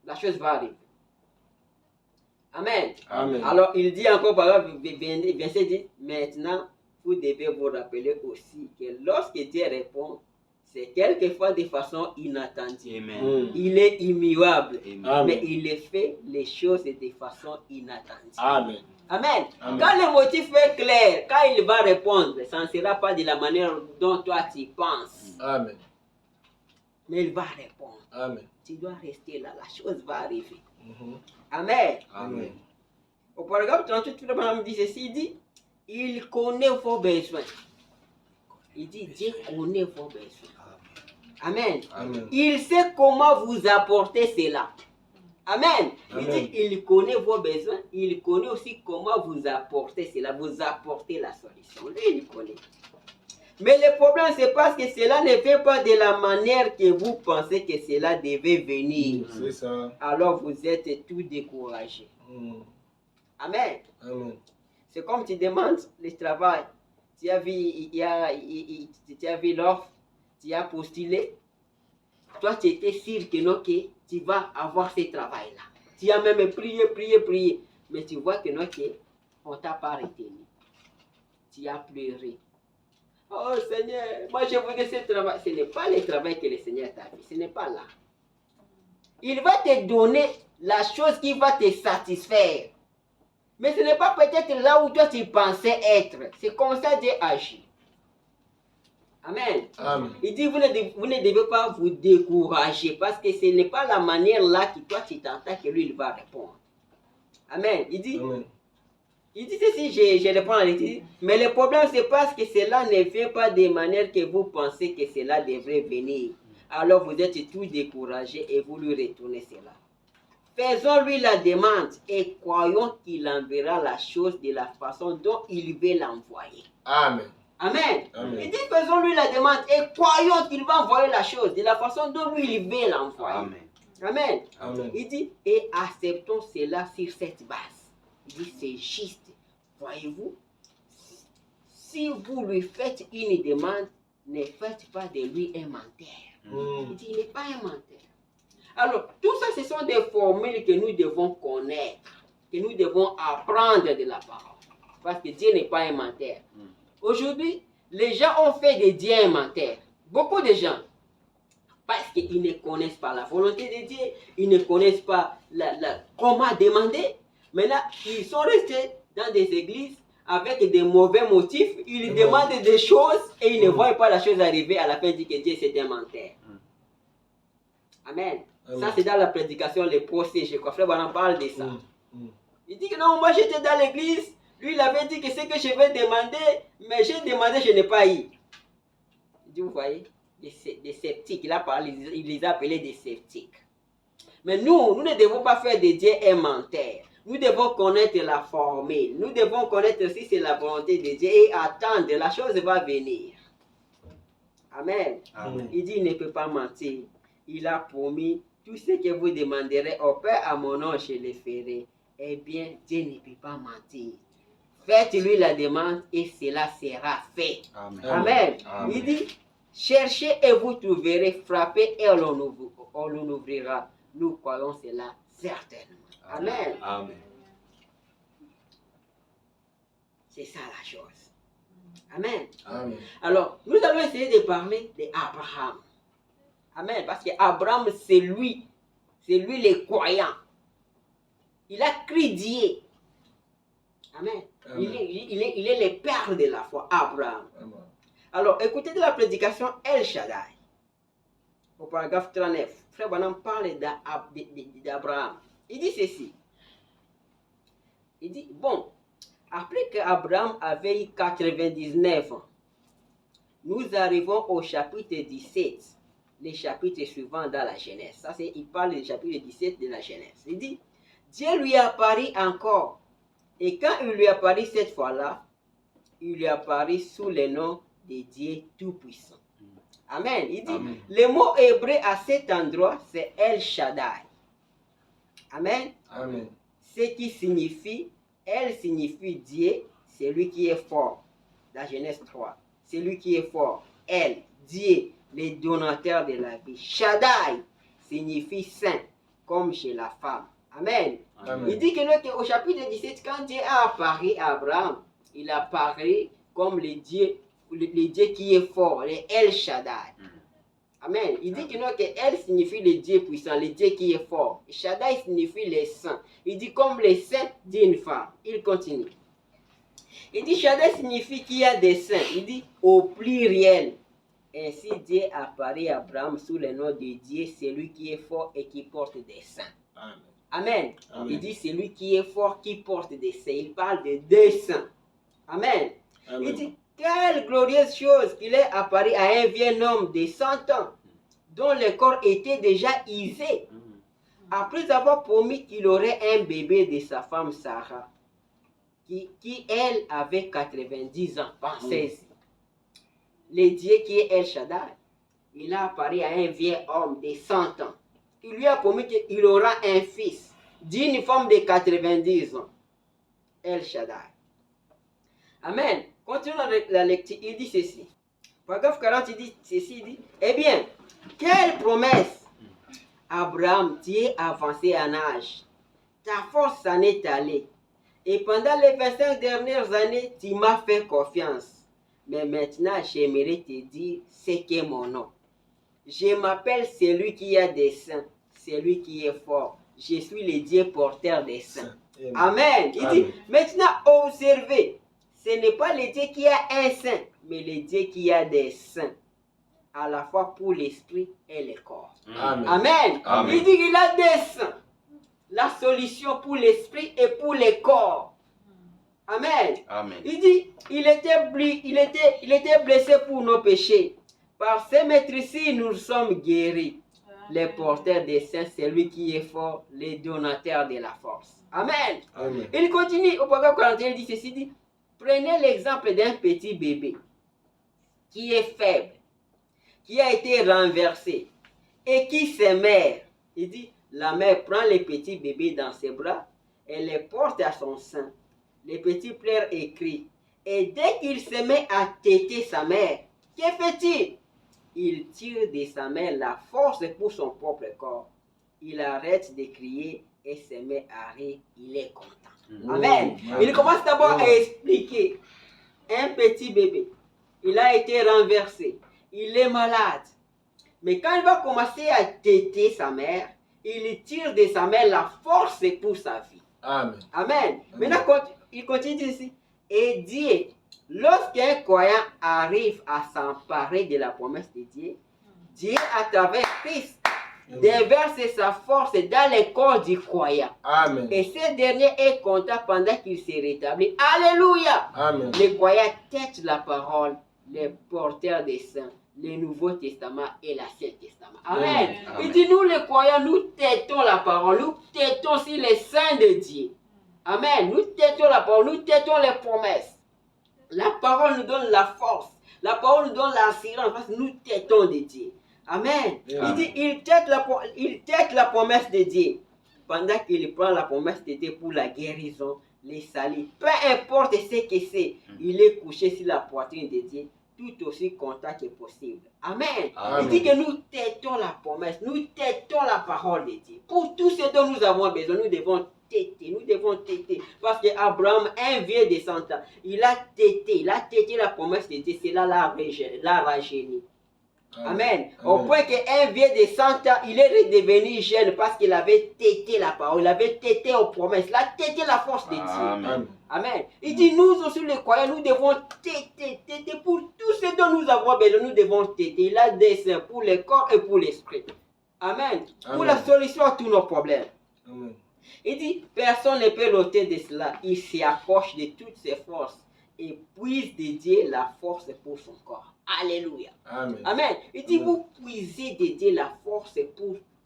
La chose va arriver. Amen. Amen. Alors, il dit encore par là, verset 10, maintenant, vous devez vous rappeler aussi que lorsque Dieu répond, c'est quelquefois de façon inattendue. Amen. Il est immuable, Amen. mais il fait les choses de façon inattendue. Amen. Amen. Amen. Quand le motif est clair, quand il va répondre, ça ne sera pas de la manière dont toi tu penses, Amen. mais il va répondre. Amen. Tu dois rester là, la chose va arriver. Amen. Amen. Au paragraphe 38, le Branham dit ceci, il dit, il connaît vos besoins. Il dit, Dieu connaît vos besoins. Amen. Amen. Il sait comment vous apporter cela. Amen. Il Amen. dit, il connaît vos besoins, il connaît aussi comment vous apporter cela, vous apporter la solution. Lui, il connaît. Mais le problème, c'est parce que cela ne fait pas de la manière que vous pensez que cela devait venir. C'est ça. Alors vous êtes tout découragé. Amen. Amen. C'est comme tu demandes le travail. Tu as vu l'offre, tu as postulé. Toi, tu étais sûr que non, que tu vas avoir ce travail-là. Tu as même prié. Mais tu vois que non, que on ne t'a pas retenu. Tu as pleuré. Oh Seigneur, moi je voudrais ce travail. Ce n'est pas le travail que le Seigneur t'a fait. Ce n'est pas là. Il va te donner la chose qui va te satisfaire. Mais ce n'est pas peut-être là où toi tu pensais être. C'est comme ça Dieu agit. Amen. Amen. Il dit, vous ne devez pas vous décourager parce que ce n'est pas la manière là que toi tu t'entends que lui il va répondre. Amen. Il dit, Amen. il dit ceci, je le prends en lecture. Mais le problème c'est parce que cela ne vient pas de manière que vous pensez que cela devrait venir. Alors vous êtes tous découragés et vous lui retournez cela. Faisons-lui la demande et croyons qu'il enverra la chose de la façon dont il veut l'envoyer. Amen. Amen. Amen. Il dit, faisons-lui la demande et croyons qu'il va envoyer la chose de la façon dont lui il veut l'envoyer. Amen. Amen. Amen. Il dit, et acceptons cela sur cette base. Il dit, c'est juste. Voyez-vous, si vous lui faites une demande, ne faites pas de lui un menteur. Il dit, il n'est pas un menteur. Alors, tout ça, ce sont des formules que nous devons connaître, que nous devons apprendre de la parole. Parce que Dieu n'est pas un menteur. Aujourd'hui, les gens ont fait de Dieu un menteur. Beaucoup de gens. Parce qu'ils ne connaissent pas la volonté de Dieu, ils ne connaissent pas comment demander. Maintenant, ils sont restés dans des églises avec des mauvais motifs. Ils demandent des choses et ils ne voient pas la chose arriver. À la fin, ils disent que Dieu c'est un menteur. Amen. Ça, c'est dans la prédication, les procès. Je crois frère, on en parle de ça. Il dit que non, moi j'étais dans l'église. Lui, il avait dit que c'est que je vais demander, mais j'ai demandé, je n'ai pas eu. Il dit, vous voyez, des sceptiques. Il a parlé, il les a appelés des sceptiques. Mais nous ne devons pas faire de Dieu un menteur. Nous devons connaître la formule. Nous devons connaître si c'est la volonté de Dieu et attendre. La chose va venir. Amen. Amen. Il dit, il ne peut pas mentir. Il a promis, tout ce que vous demanderez au Père à mon nom, je le ferai. Eh bien, Dieu ne peut pas mentir. Faites-lui la demande et cela sera fait. Amen. Amen. Amen. Il dit, cherchez et vous trouverez, frappez et on l'on ouvrira. Nous croyons cela certainement. Amen. Amen. C'est ça la chose. Amen. Amen. Alors, nous allons essayer de parler d'Abraham. Amen. Parce qu'Abraham, c'est lui le croyant. Il a cru Dieu. Amen. Amen. Il est le père de la foi, Abraham. Amen. Alors, écoutez de la prédication El Shaddai, au paragraphe 39. Frère Branham parle d'Abraham. Il dit ceci. Il dit, bon, après qu'Abraham avait eu 99 ans, nous arrivons au chapitre 17, les chapitres suivants dans la Genèse. Ça, il parle du chapitre 17 de la Genèse. Il dit, Dieu lui apparut encore. Et quand il lui apparut cette fois-là, il lui apparut sous le nom de Dieu Tout-Puissant. Amen. Il dit, Amen. le mot hébreu à cet endroit, c'est El Shaddai. Amen. Amen. Ce qui signifie, El signifie Dieu, c'est lui qui est fort. La Genèse 3. C'est lui qui est fort. El, Dieu, le donateur de la vie. Shaddai signifie saint, comme chez la femme. Amen. Amen. Il dit que au chapitre 17, quand Dieu a apparu à Abraham, il apparaît comme le Dieu qui est fort, le El Shaddai. Amen. Il dit que El signifie le Dieu puissant, le Dieu qui est fort. Shaddai signifie les saints. Il dit comme les saints d'une femme. Il continue. Il dit Shaddai signifie qu'il y a des saints. Il dit au pluriel. Ainsi Dieu apparaît à Abraham sous le nom de Dieu, celui qui est fort et qui porte des saints. Amen. Amen. Amen. Il dit celui qui est fort, qui porte des saints. Il parle de deux saints. Amen. Amen. Il dit, quelle glorieuse chose qu'il est apparu à un vieux homme de 100 ans, dont le corps était déjà usé, après avoir promis qu'il aurait un bébé de sa femme Sarah, qui elle, avait 90 ans. Pensez-y. Le Dieu qui est El Shaddai, il a apparu à un vieux homme de 100 ans. Il lui a promis qu'il aura un fils d'une femme de 90 ans. El Shaddai. Amen. Continuons la lecture. Il dit ceci. Paragraphe 40, il dit ceci. Il dit, eh bien, quelle promesse! Abraham, tu es avancé en âge. Ta force s'en est allée. Et pendant les 25 dernières années, tu m'as fait confiance. Mais maintenant, j'aimerais te dire ce qu'est mon nom. Je m'appelle celui qui a des seins, celui qui est fort. Je suis le Dieu porteur des seins. Amen. Il dit, maintenant, observez, ce n'est pas le Dieu qui a un sein, mais le Dieu qui a des seins, à la fois pour l'esprit et le corps. Amen. Amen. Amen. Il dit qu'il a des seins. La solution pour l'esprit et pour le corps. Amen. Amen. Il dit, il était blessé pour nos péchés. Par ces maîtrises, nous sommes guéris. Les porteurs des saints, c'est lui qui est fort, les donateurs de la force. Amen. Amen. Il continue au paragraphe 41, il dit ceci, dit, prenez l'exemple d'un petit bébé qui est faible, qui a été renversé et qui s'émère. Il dit, la mère prend le petit bébé dans ses bras et le porte à son sein. Le petit pleure et crie. Et dès qu'il se met à téter sa mère, que fait-il? Il tire de sa mère la force pour son propre corps. Il arrête de crier et se met à rire. Il est content. Amen. Il commence d'abord à expliquer. Un petit bébé, il a été renversé. Il est malade. Mais quand il va commencer à téter sa mère, il tire de sa mère la force pour sa vie. Amen. Amen. Maintenant, il continue ici. Et Dieu, lorsqu'un croyant arrive à s'emparer de la promesse de Dieu, Dieu, à travers Christ, déverse sa force dans le corps du croyant. Amen. Et ce dernier est content pendant qu'il se rétablit. Alléluia. Amen. Les croyants têtent la parole, les porteurs des saints, le Nouveau Testament et l'Ancien Testament. Amen. Amen. Il dit, nous les croyants, nous têtons la parole, nous têtons aussi les saints de Dieu. Amen. Nous têtons la parole, nous têtons les promesses. La parole nous donne la force. La parole nous donne l'assurance parce que nous têtons de Dieu. Amen. Amen. Il dit, il tête la promesse de Dieu. Pendant qu'il prend la promesse de Dieu pour la guérison, les salis, peu importe ce que c'est, il est couché sur la poitrine de Dieu, tout aussi content que possible. Amen. Amen. Il dit que nous têtons la promesse, nous têtons la parole de Dieu. Pour tout ce dont nous avons besoin, nous devons têter. Parce qu'Abraham, un vieux de 100 ans, il a têté la promesse de Dieu, cela l'a rajeuni. Amen. Au point qu'un vieux de 100 ans, il est redevenu jeune parce qu'il avait têté la parole, il avait têté aux promesses, il a têté la force de Dieu. Amen. Amen. Il dit, nous aussi les croyants, nous devons têter pour tout ce dont nous avons besoin, nous devons têter. Il a des seins pour le corps et pour l'esprit. Amen. Pour la solution à tous nos problèmes. Amen. Il dit, personne ne peut l'ôter de cela. Il s'approche de toutes ses forces et puise de Dieu la force pour son corps. Alléluia. Amen. Amen. Il dit, Amen. vous puisez de Dieu la force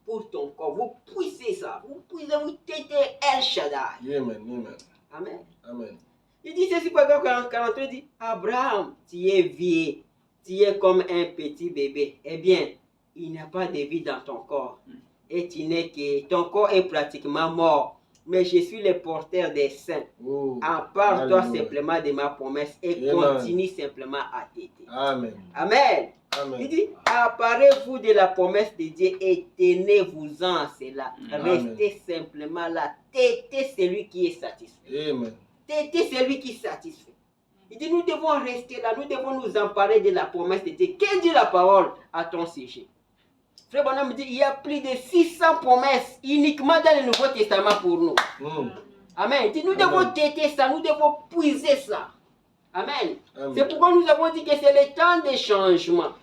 pour ton corps. Vous puisez ça. Vous puisez, vous têtez El Shaddai. Amen. Amen. Amen. Amen. Il dit ceci, paragraphe 43, il dit, Abraham, tu es vieux, tu es comme un petit bébé. Eh bien, il n'y a pas de vie dans ton corps. Et tu n'es que, ton corps est pratiquement mort. Mais je suis le porteur des saints. Oh. Empare-toi Alléluia. simplement de ma promesse et Amen. continue simplement à t'aider. Amen. Amen. Amen. Il dit, apparez-vous de la promesse de Dieu et tenez-vous-en à cela. Amen. Restez simplement là. Têtez celui qui est satisfait. Amen. Têtez celui qui satisfait. Il dit, nous devons rester là. Nous devons nous emparer de la promesse de Dieu. Que dit la parole à ton sujet? Frère Bonhomme dit, il y a plus de 600 promesses uniquement dans le Nouveau Testament pour nous. Amen. Il dit, nous devons têter ça. Nous devons puiser ça. Amen. Amen. C'est pourquoi nous avons dit que c'est le temps des changements.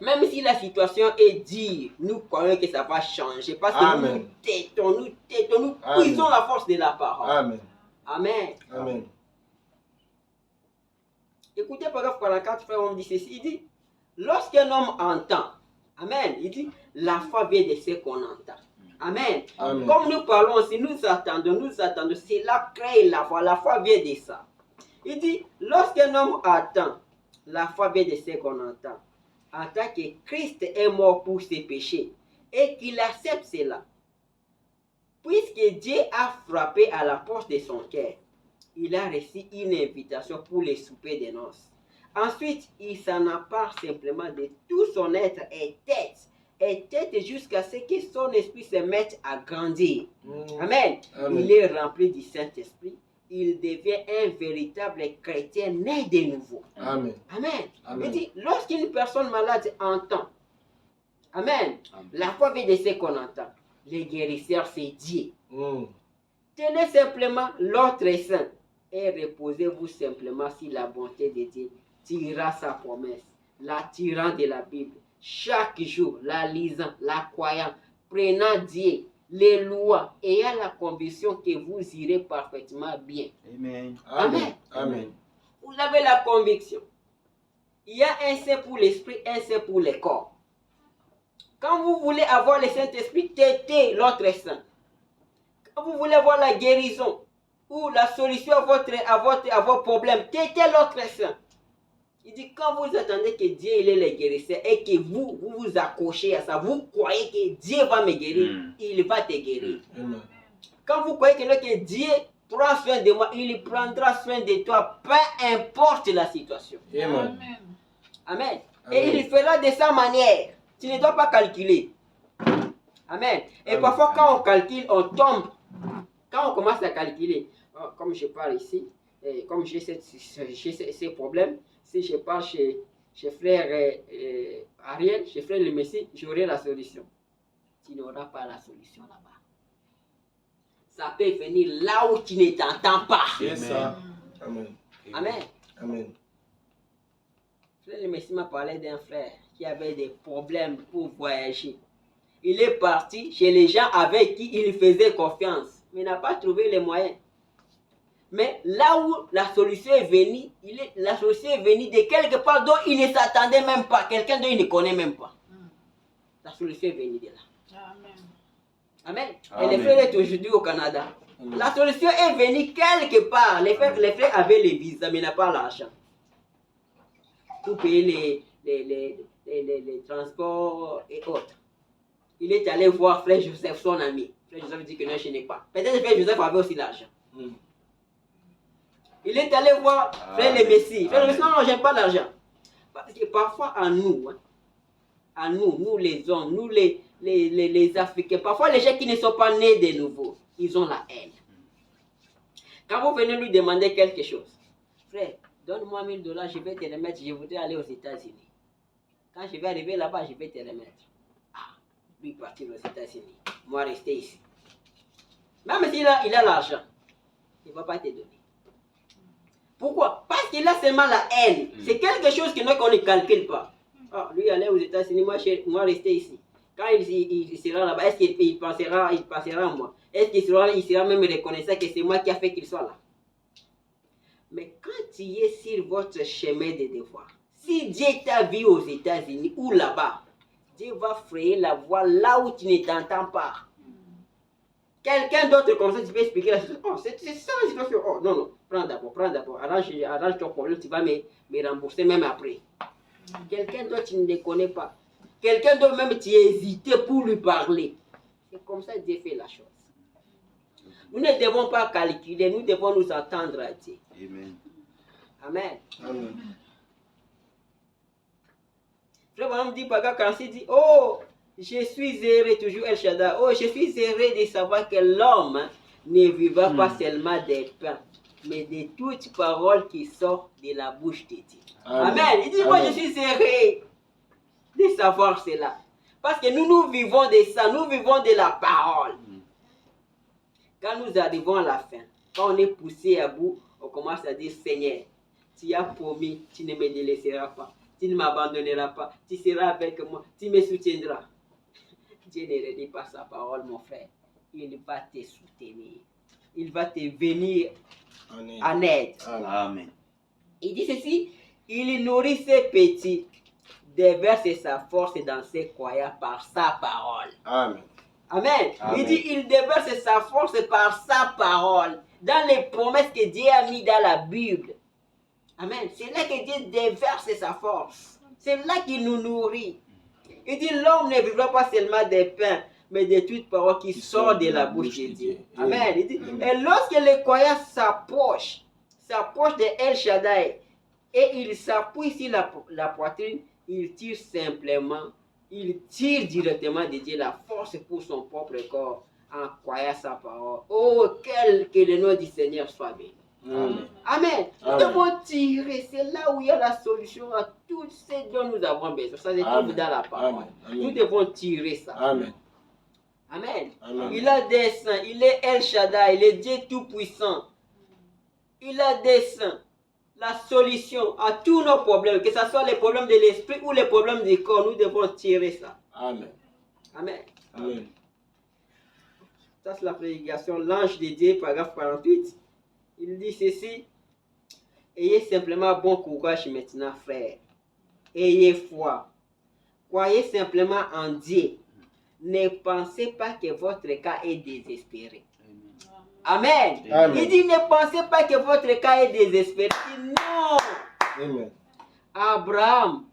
Même si la situation est dure, nous croyons que ça va changer. Parce que Amen. nous têtons, Amen. puisons la force de la parole. Amen. Amen. Amen. Écoutez, paragraphe 44, frère, on dit ceci. Il dit, lorsqu'un homme entend, Amen, il dit, la foi vient de ce qu'on entend. Amen. Amen. Comme nous parlons aussi, nous attendons, cela crée la foi. La foi vient de ça. Il dit, lorsqu'un homme attend, la foi vient de ce qu'on entend. En tant que Christ est mort pour ses péchés et qu'il accepte cela. Puisque Dieu a frappé à la porte de son cœur, il a reçu une invitation pour le souper des noces. Ensuite, il s'en empare simplement de tout son être et tête jusqu'à ce que son esprit se mette à grandir. Amen. Amen. Il est rempli du Saint-Esprit. il devient un véritable chrétien né de nouveau. Amen. Amen. Amen. Il dit, lorsqu'une personne malade entend, Amen, Amen. la foi vient de ce qu'on entend. Les guérisseurs, c'est Dieu. Mm. Tenez simplement l'autre saint et reposez-vous simplement sur la bonté de Dieu. Tirant sa promesse, la tirant de la Bible, chaque jour, la lisant, la croyant, prenant Dieu, les lois, ayant la conviction que vous irez parfaitement bien. Amen. Amen. Amen. Vous avez la conviction. Il y a un saint pour l'esprit, un saint pour le corps. Quand vous voulez avoir le Saint-Esprit, têtez l'autre saint. Quand vous voulez avoir la guérison ou la solution à vos problèmes, têtez l'autre saint. Il dit, quand vous attendez que Dieu il est le guérisseur et que vous vous accrochez à ça, vous croyez que Dieu va me guérir, il va te guérir. Amen. Quand vous croyez que Dieu prend soin de moi, il prendra soin de toi, peu importe la situation. Amen. Amen. Amen. Et il fera de sa manière. Tu ne dois pas calculer. Amen. Et Amen. parfois, quand on calcule, on tombe. Quand on commence à calculer, comme je parle ici, et comme j'ai ces problèmes, si je parle chez frère Ariel, chez frère le Messie, j'aurai la solution. Tu n'auras pas la solution là-bas. Ça peut venir là où tu ne t'entends pas. C'est ça. Amen. Amen. Amen. Frère le Messie m'a parlé d'un frère qui avait des problèmes pour voyager. Il est parti chez les gens avec qui il faisait confiance, mais n'a pas trouvé les moyens. Mais là où la solution est venue, la solution est venue de quelque part dont il ne s'attendait même pas, quelqu'un dont il ne connaît même pas. La solution est venue de là. Amen. Et Amen. le frère est aujourd'hui au Canada. Amen. La solution est venue quelque part. Les frères avaient les visas, mais n'a pas l'argent pour payer les transports et autres. Il est allé voir frère Joseph, son ami. Frère Joseph dit que non, je n'ai pas. Peut-être que frère Joseph avait aussi l'argent. Mm. Il est allé voir frère le Messie. Frère le Messie, non, j'aime pas l'argent. Parce que parfois, à nous les hommes, nous les Africains, parfois les gens qui ne sont pas nés de nouveau, ils ont la haine. Quand vous venez lui demander quelque chose, frère, donne-moi $1000, je vais te remettre, je voudrais aller aux États-Unis. Quand je vais arriver là-bas, je vais te remettre. Ah, lui partir aux États-Unis, moi rester ici. Même s'il a l'argent, il ne va pas te donner. Pourquoi? Parce qu'il a seulement la haine. C'est quelque chose qu'on ne calcule pas. Ah, lui aller aux États-Unis, moi rester ici. Quand il sera là-bas, est-ce qu'il pensera à moi? Est-ce qu'il sera même reconnaissant que c'est moi qui a fait qu'il soit là? Mais quand tu es sur votre chemin de devoir, si Dieu t'a vu aux États-Unis ou là-bas, Dieu va frayer la voie là où tu ne t'entends pas. Quelqu'un d'autre comme ça, tu peux expliquer la situation. Oh, c'est ça la situation. Oh, non, prends d'abord. Arrange ton problème, tu vas me rembourser même après. Quelqu'un d'autre, tu ne le connais pas. Quelqu'un d'autre, même tu hésitais pour lui parler. C'est comme ça que Dieu fait la chose. Nous ne devons pas calculer, nous devons nous attendre à Dieu. Amen. Amen. Amen. Frère Branham dit, quand il dit, oh, je suis heureux, toujours El Shaddai, oh, je suis heureux de savoir que l'homme ne vivra pas seulement des pains, mais de toutes paroles qui sortent de la bouche de Dieu. Amen. Il dit, moi je suis heureux de savoir cela. Parce que nous vivons de ça, nous vivons de la parole. Quand nous arrivons à la fin, quand on est poussé à bout, on commence à dire, Seigneur, tu as promis, tu ne me délaisseras pas, tu ne m'abandonneras pas, tu seras avec moi, tu me soutiendras. Dieu ne redit pas sa parole, mon frère. Il va te soutenir. Il va te venir en aide. Amen. Il dit ceci, il nourrit ses petits, déverse sa force dans ses croyants par sa parole. Amen. Amen. Amen. Il dit, il déverse sa force par sa parole, dans les promesses que Dieu a mises dans la Bible. Amen. C'est là que Dieu déverse sa force. C'est là qu'il nous nourrit. Il dit, l'homme ne vivra pas seulement des pains, mais de toutes paroles qui sortent de la bouche de Dieu. Amen. Il dit, et lorsque les croyants s'approchent de El Shaddai, et il s'appuie sur la poitrine, il tire simplement, il tire directement de Dieu la force pour son propre corps en croyant sa parole. Oh, que le nom du Seigneur soit béni. Amen. Nous Amen. devons tirer. C'est là où il y a la solution à tout ce dont nous avons besoin. Ça se trouve Amen. dans la parole. Amen. Amen. Nous devons tirer ça. Amen. Amen. Amen. Il a des saints. Il est El Shaddai. Il est Dieu Tout-Puissant. Il a des saints. La solution à tous nos problèmes, que ce soit les problèmes de l'esprit ou les problèmes du corps, nous devons tirer ça. Amen. Amen. Amen. Ça, c'est la prédication. L'ange de Dieu, paragraphe 48. Il dit ceci. Ayez simplement bon courage maintenant, frères. Ayez foi. Croyez simplement en Dieu. Ne pensez pas que votre cas est désespéré. Amen. Amen. Il dit ne pensez pas que votre cas est désespéré. Il dit non. Amen. Abraham,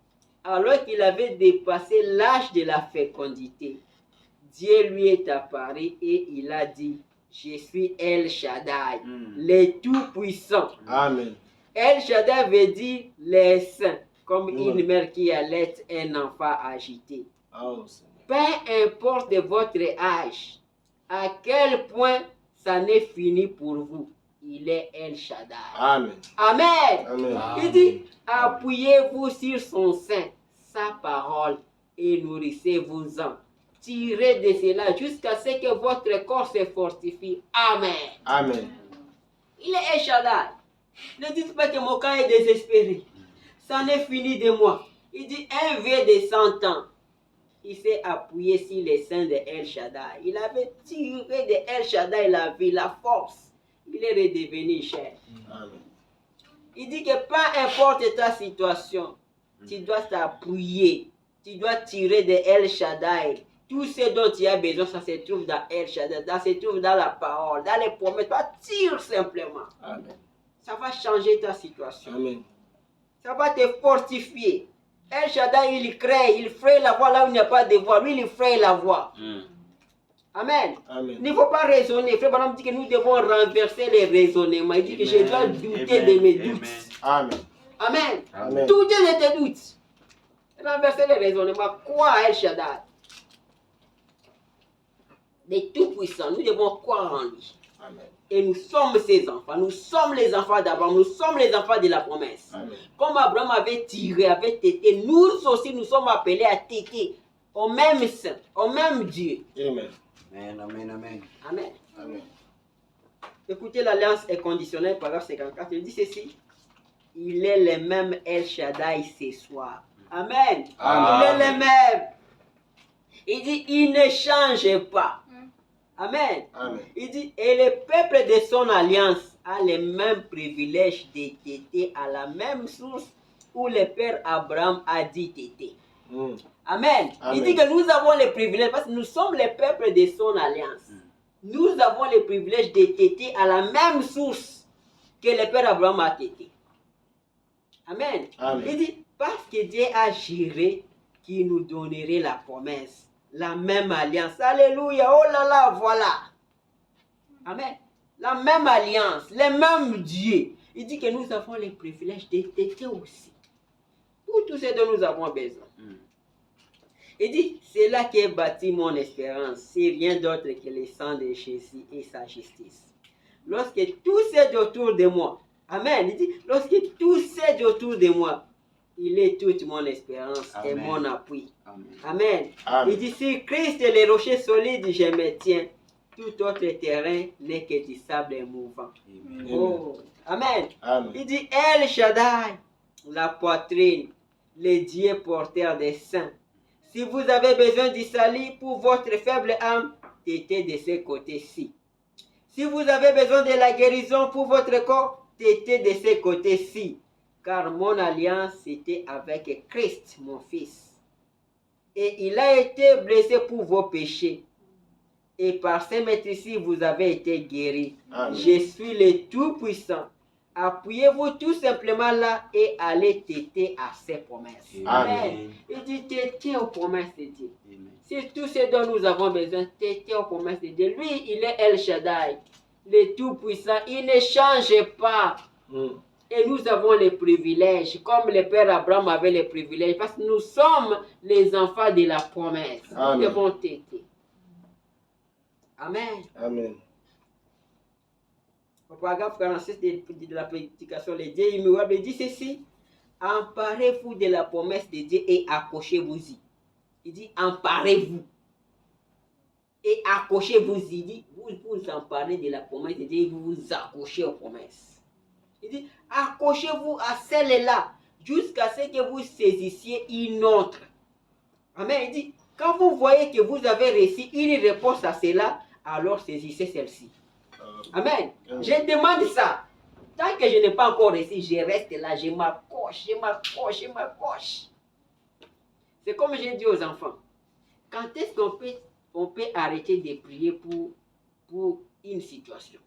alors qu'il avait dépassé l'âge de la fécondité, Dieu lui est apparu et il a dit, je suis El Shaddai, le Tout-Puissant. Amen. El Shaddai veut dire les saints, comme Ouais. une mère qui allait un enfant agité. Oh, Seigneur. Peu importe votre âge, à quel point ça n'est fini pour vous, il est El Shaddai. Amen. Amen. Amen. Il dit, appuyez-vous sur son sein, sa parole, et nourrissez-vous-en. Tirez de cela jusqu'à ce que votre corps se fortifie. Amen. Amen. Il est El Shaddai. Ne dites pas que mon cas est désespéré. Ça n'est fini de moi. Il dit, un vieux de 100 ans, il s'est appuyé sur les seins de El Shaddai. Il avait tiré de El Shaddai la vie, la force. Il est redevenu cher. Amen. Il dit que peu importe ta situation, tu dois t'appuyer, tu dois tirer de El Shaddai. Tout ce dont tu as besoin, ça se trouve dans El Shaddai, ça se trouve dans la parole, dans les promesses. Toi, tire simplement. Amen. Ça va changer ta situation. Amen. Ça va te fortifier. El Shaddai, il crée, il fraye la voie là où il n'y a pas de voie. Lui, il fraye la voie. Amen. Amen. Il ne faut pas raisonner. Frère Branham dit que nous devons renverser les raisonnements. Il dit que je dois douter de mes doutes. Amen. Amen. Amen. Douter de tes doutes. Renverser les raisonnements. Croire à El Shaddai. De Tout-Puissant. Nous devons croire en lui. Amen. Et nous sommes ses enfants. Nous sommes les enfants d'Abraham. Nous sommes les enfants de la promesse. Amen. Comme Abraham avait tiré, avait tété, nous aussi nous sommes appelés à téter au même Saint, au même Dieu. Amen. Amen, amen, amen. Amen. Amen. Écoutez, l'alliance est conditionnelle, paragraphe 54. Il dit ceci. Il est le même El Shaddai ce soir. Amen. Amen. Il est le même. Il dit, il ne change pas. Amen. Amen. Il dit, et le peuple de son alliance a les mêmes privilèges de téter à la même source où le père Abraham a dit téter. Amen. Amen. Il dit que nous avons les privilèges parce que nous sommes les peuples de son alliance. Nous avons les privilèges de téter à la même source que le père Abraham a tété. Amen. Amen. Il dit, parce que Dieu a juré qu'il nous donnerait la promesse. La même alliance. Alléluia. Oh là là, voilà. Amen. La même alliance, le même Dieu. Il dit que nous avons les privilèges de téter aussi. Pour tout ce dont nous avons besoin. Il dit, c'est là qu'est bâtie mon espérance. C'est rien d'autre que le sang de Jésus et sa justice. Lorsque tout c'est autour de moi. Amen. Il dit, lorsque tout c'est autour de moi, il est toute mon espérance et Amen. mon appui. Amen. Amen. Amen. Il dit, si Christ est le rocher solide, je me tiens. Tout autre terrain n'est que du sable mouvant. Amen. Oh. Amen. Amen. Il dit, El Shaddai, la poitrine, le Dieu porteur des saints. Si vous avez besoin du salut pour votre faible âme, tétez de ce côté-ci. Si vous avez besoin de la guérison pour votre corps, tétez de ce côté-ci. Car mon alliance était avec Christ, mon fils. Et il a été blessé pour vos péchés. Et par ce maître-ci, vous avez été guéris. Amen. Je suis le Tout-Puissant. Appuyez-vous tout simplement là et allez téter à ses promesses. Amen. Amen. Il dit téter aux promesses de Dieu. Amen. C'est tout ce dont nous avons besoin. Téter aux promesses de Dieu. Lui, il est El Shaddai, le Tout-Puissant. Il ne change pas. Et nous avons les privilèges, comme le père Abraham avait les privilèges, parce que nous sommes les enfants de la promesse. Amen. Nous devons téter. Amen. Amen. Au paragraphe 46 de la prédication, les dieux immuables dit ceci: emparez-vous de la promesse de Dieu et accrochez-vous-y. Il dit emparez-vous et accrochez-vous-y. Il dit vous vous emparez de la promesse de Dieu et vous vous accrochez aux promesses. Il dit accrochez-vous à celle-là jusqu'à ce que vous saisissiez une autre. Amen. Il dit quand vous voyez que vous avez reçu une réponse à cela, alors saisissez celle-ci. Amen. Je demande ça. Tant que je n'ai pas encore reçu, je reste là, je m'accroche. C'est comme j'ai dit aux enfants. Quand est-ce qu'on peut arrêter de prier pour une situation?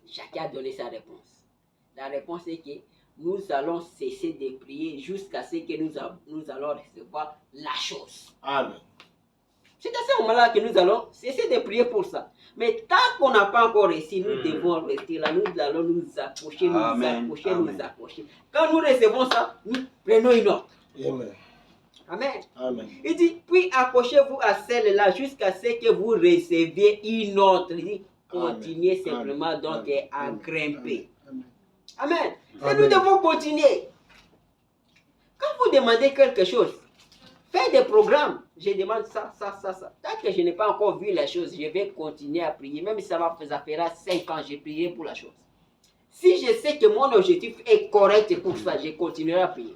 Chacun a donné sa réponse. La réponse est que nous allons cesser de prier jusqu'à ce que nous allons recevoir la chose. Amen. C'est à ce moment-là que nous allons cesser de prier pour ça. Mais tant qu'on n'a pas encore reçu, nous devons rester là. Nous allons nous accrocher, nous accrocher. Quand nous recevons ça, nous prenons une autre. Amen. Amen. Amen. Il dit, puis accrochez-vous à celle-là jusqu'à ce que vous receviez une autre. Il dit, continuez simplement donc à grimper. Amen. Et nous devons continuer. Quand vous demandez quelque chose, faites des programmes. Je demande ça. Tant que je n'ai pas encore vu la chose, je vais continuer à prier. Même si ça fera 5 ans, je prierai pour la chose. Si je sais que mon objectif est correct pour ça, je continuerai à prier.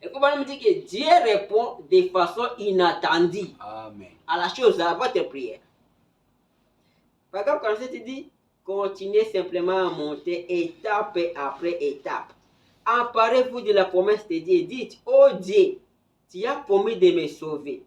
Et pour moi, me dire que Dieu répond de façon inattendue à la chose, à votre prière. Par exemple, quand je te dis, continuez simplement à monter étape après étape. Emparez-vous de la promesse de Dieu. Dites, oh Dieu, tu as promis de me sauver.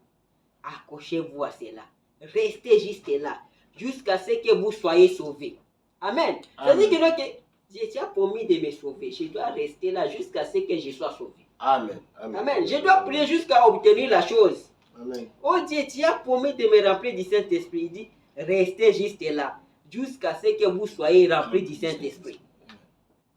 Accrochez-vous à cela. Restez juste là, jusqu'à ce que vous soyez sauvés. Amen. C'est-à-dire que Dieu, tu as promis de me sauver. Je dois rester là jusqu'à ce que je sois sauvé. Amen. Amen. Je dois prier jusqu'à obtenir la chose. Amen. Oh Dieu, tu as promis de me remplir du Saint-Esprit. Il dit, restez juste là, jusqu'à ce que vous soyez remplis du Saint-Esprit.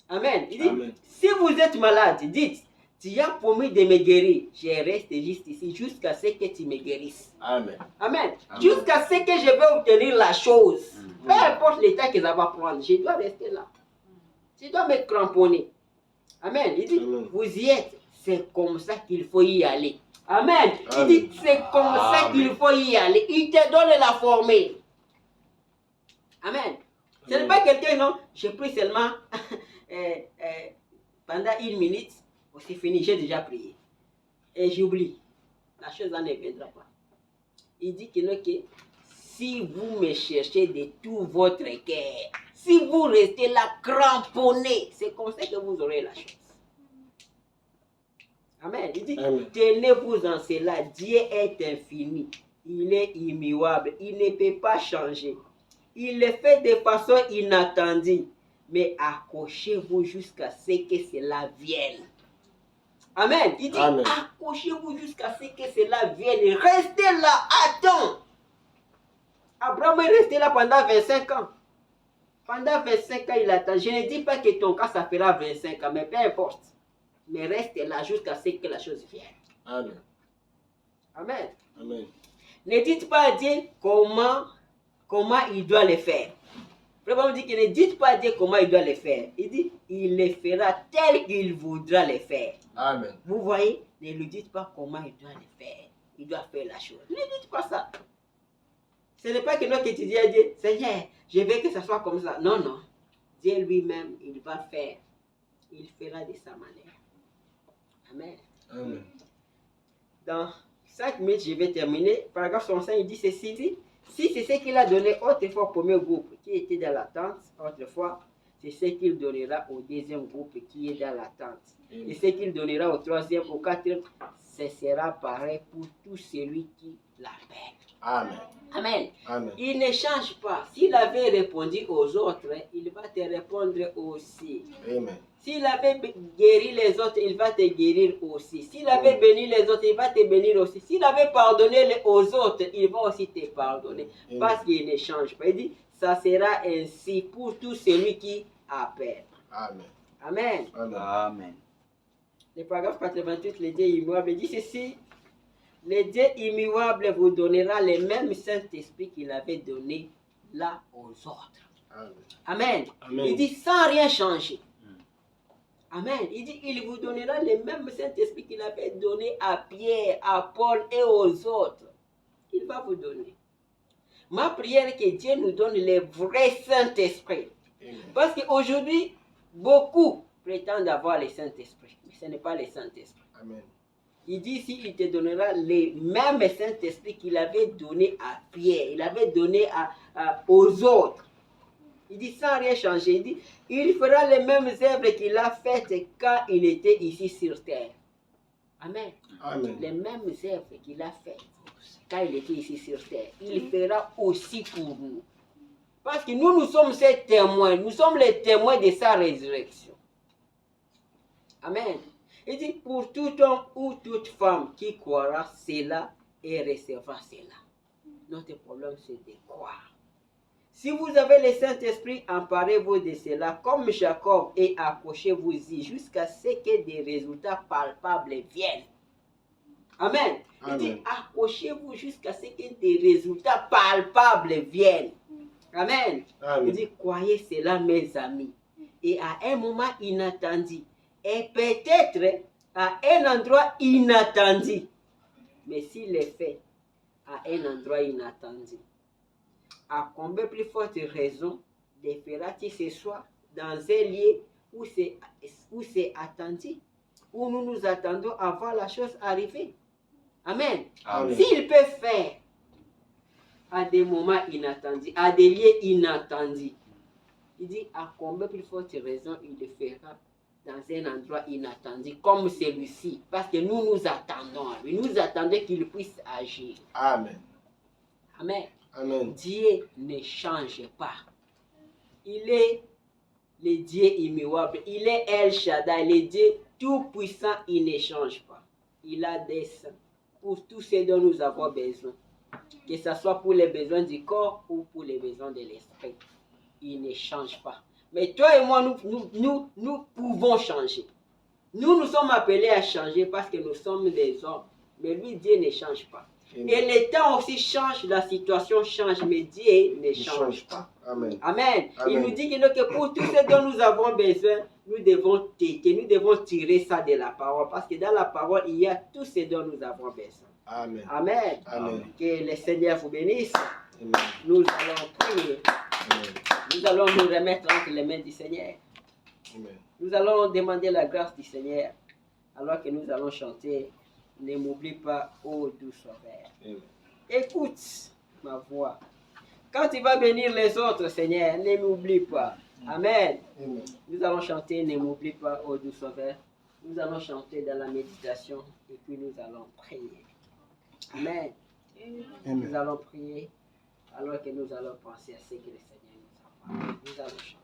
Amen. Il dit, si vous êtes malade, dites, tu as promis de me guérir. Je reste juste ici jusqu'à ce que tu me guérisses. Amen. Amen. Jusqu'à ce que je vais obtenir la chose. Peu importe l'état que ça va prendre, je dois rester là. Je dois me cramponner. Amen. Il dit, vous y êtes. C'est comme ça qu'il faut y aller. Amen. Il dit, c'est comme ça qu'il faut y aller. Il te donne la formule. Amen. Ce n'est pas quelqu'un, non. Je prie seulement pendant 1 minute. C'est fini, j'ai déjà prié. Et j'oublie. La chose n'en viendra pas. Il dit que si vous me cherchez de tout votre cœur, si vous restez là cramponné, c'est comme ça que vous aurez la chose. Amen. Il dit, tenez-vous en cela. Dieu est infini. Il est immuable. Il ne peut pas changer. Il le fait de façon inattendue. Mais accrochez-vous jusqu'à ce que cela vienne. Amen. Il dit, accrochez-vous jusqu'à ce que cela vienne. Restez là. Attends. Abraham est resté là pendant 25 ans. Pendant 25 ans, il attend. Je ne dis pas que ton cas, ça fera 25 ans, mais peu importe. Mais reste là jusqu'à ce que la chose vienne. Amen. Amen. Amen. Ne dites pas à Dieu comment il doit le faire. Vraiment, dit que ne dites pas à Dieu comment il doit le faire. Il dit, il le fera tel qu'il voudra le faire. Amen. Vous voyez, ne lui dites pas comment il doit le faire. Il doit faire la chose. Ne dites pas ça. Ce n'est pas que nous qui disons à Dieu, Seigneur, je veux que ça soit comme ça. Non, non. Dieu lui-même, il va faire. Il fera de sa manière. Amen. Amen. Dans 5 minutes, je vais terminer. Paragraphe 65, il dit ceci, dit, si c'est ce qu'il a donné autrefois au premier groupe qui était dans l'attente, autrefois, c'est ce qu'il donnera au deuxième groupe qui est dans l'attente. Et ce qu'il donnera au troisième, au quatrième, ce sera pareil pour tout celui qui l'appelle. Amen. Amen. Amen. Il ne change pas. S'il avait répondu aux autres, il va te répondre aussi. Amen. S'il avait guéri les autres, il va te guérir aussi. S'il avait béni les autres, il va te bénir aussi. S'il avait pardonné aux autres, il va aussi te pardonner. Parce qu'il ne change pas. Il dit, ça sera ainsi pour tout celui qui appelle. Amen. Amen. Amen. Le paragraphe 88, le Dieu immuable dit ceci. Le Dieu immuable vous donnera le même Saint-Esprit qu'il avait donné là aux autres. Amen. Amen. Il dit sans rien changer. Amen. Il dit il vous donnera le même Saint-Esprit qu'il avait donné à Pierre, à Paul et aux autres. Il va vous donner. Ma prière est que Dieu nous donne le vrai Saint-Esprit. Parce qu'aujourd'hui, beaucoup prétendent avoir le Saint-Esprit. Mais ce n'est pas le Saint-Esprit. Amen. Il dit ici, il te donnera le même Saint-Esprit qu'il avait donné à Pierre, il avait donné aux autres. Il dit sans rien changer, il dit, il fera les mêmes œuvres qu'il a faites quand il était ici sur terre. Amen. Amen. Les mêmes œuvres qu'il a faites quand il était ici sur terre, il fera aussi pour nous. Parce que nous sommes ses témoins, nous sommes les témoins de sa résurrection. Amen. Il dit, pour tout homme ou toute femme qui croira cela et recevra cela. Notre problème, c'est de croire. Si vous avez le Saint-Esprit, emparez-vous de cela comme Jacob et accrochez-vous-y jusqu'à ce que des résultats palpables viennent. Amen. Il dit, accrochez-vous jusqu'à ce que des résultats palpables viennent. Amen. Amen. Il dit, croyez cela, mes amis. Et à un moment inattendu, et peut-être à un endroit inattendu, mais s'il est fait à un endroit inattendu, à combien plus forte raison le fera-t-il ce soir dans un lieu où c'est attendu, où nous nous attendons à voir la chose arriver. Amen. Amen. S'il peut faire à des moments inattendus, à des lieux inattendus, il dit à combien plus forte raison il le fera dans un endroit inattendu comme celui-ci, parce que nous nous attendons à lui, nous attendons qu'il puisse agir. Amen. Amen. Amen. Dieu ne change pas. Il est le Dieu immuable. Il est El Shaddai, le Dieu tout-puissant. Il ne change pas. Il a des saints pour tout ce dont nous avons besoin. Que ce soit pour les besoins du corps ou pour les besoins de l'esprit. Il ne change pas. Mais toi et moi, nous pouvons changer. Nous sommes appelés à changer parce que nous sommes des hommes. Mais lui, Dieu ne change pas. Amen. Et le temps aussi change, la situation change, mais Dieu ne change pas. Amen. Amen. Amen. Il nous dit que pour tout ce dont nous avons besoin, nous devons tirer ça de la parole. Parce que dans la parole, il y a tout ce dont nous avons besoin. Amen. Amen. Amen. Que le Seigneur vous bénisse. Amen. Nous allons prier. Amen. Nous allons nous remettre entre les mains du Seigneur. Amen. Nous allons demander la grâce du Seigneur. Alors que nous allons chanter, ne m'oublie pas, ô doux sauveur. Amen. Écoute ma voix. Quand tu vas bénir les autres, Seigneur, ne m'oublie pas. Amen. Amen. Nous allons chanter, ne m'oublie pas, ô doux sauveur. Nous allons chanter dans la méditation et puis nous allons prier. Amen. Amen. Nous allons prier alors que nous allons penser à ce que le Seigneur nous a parlé. Nous allons chanter.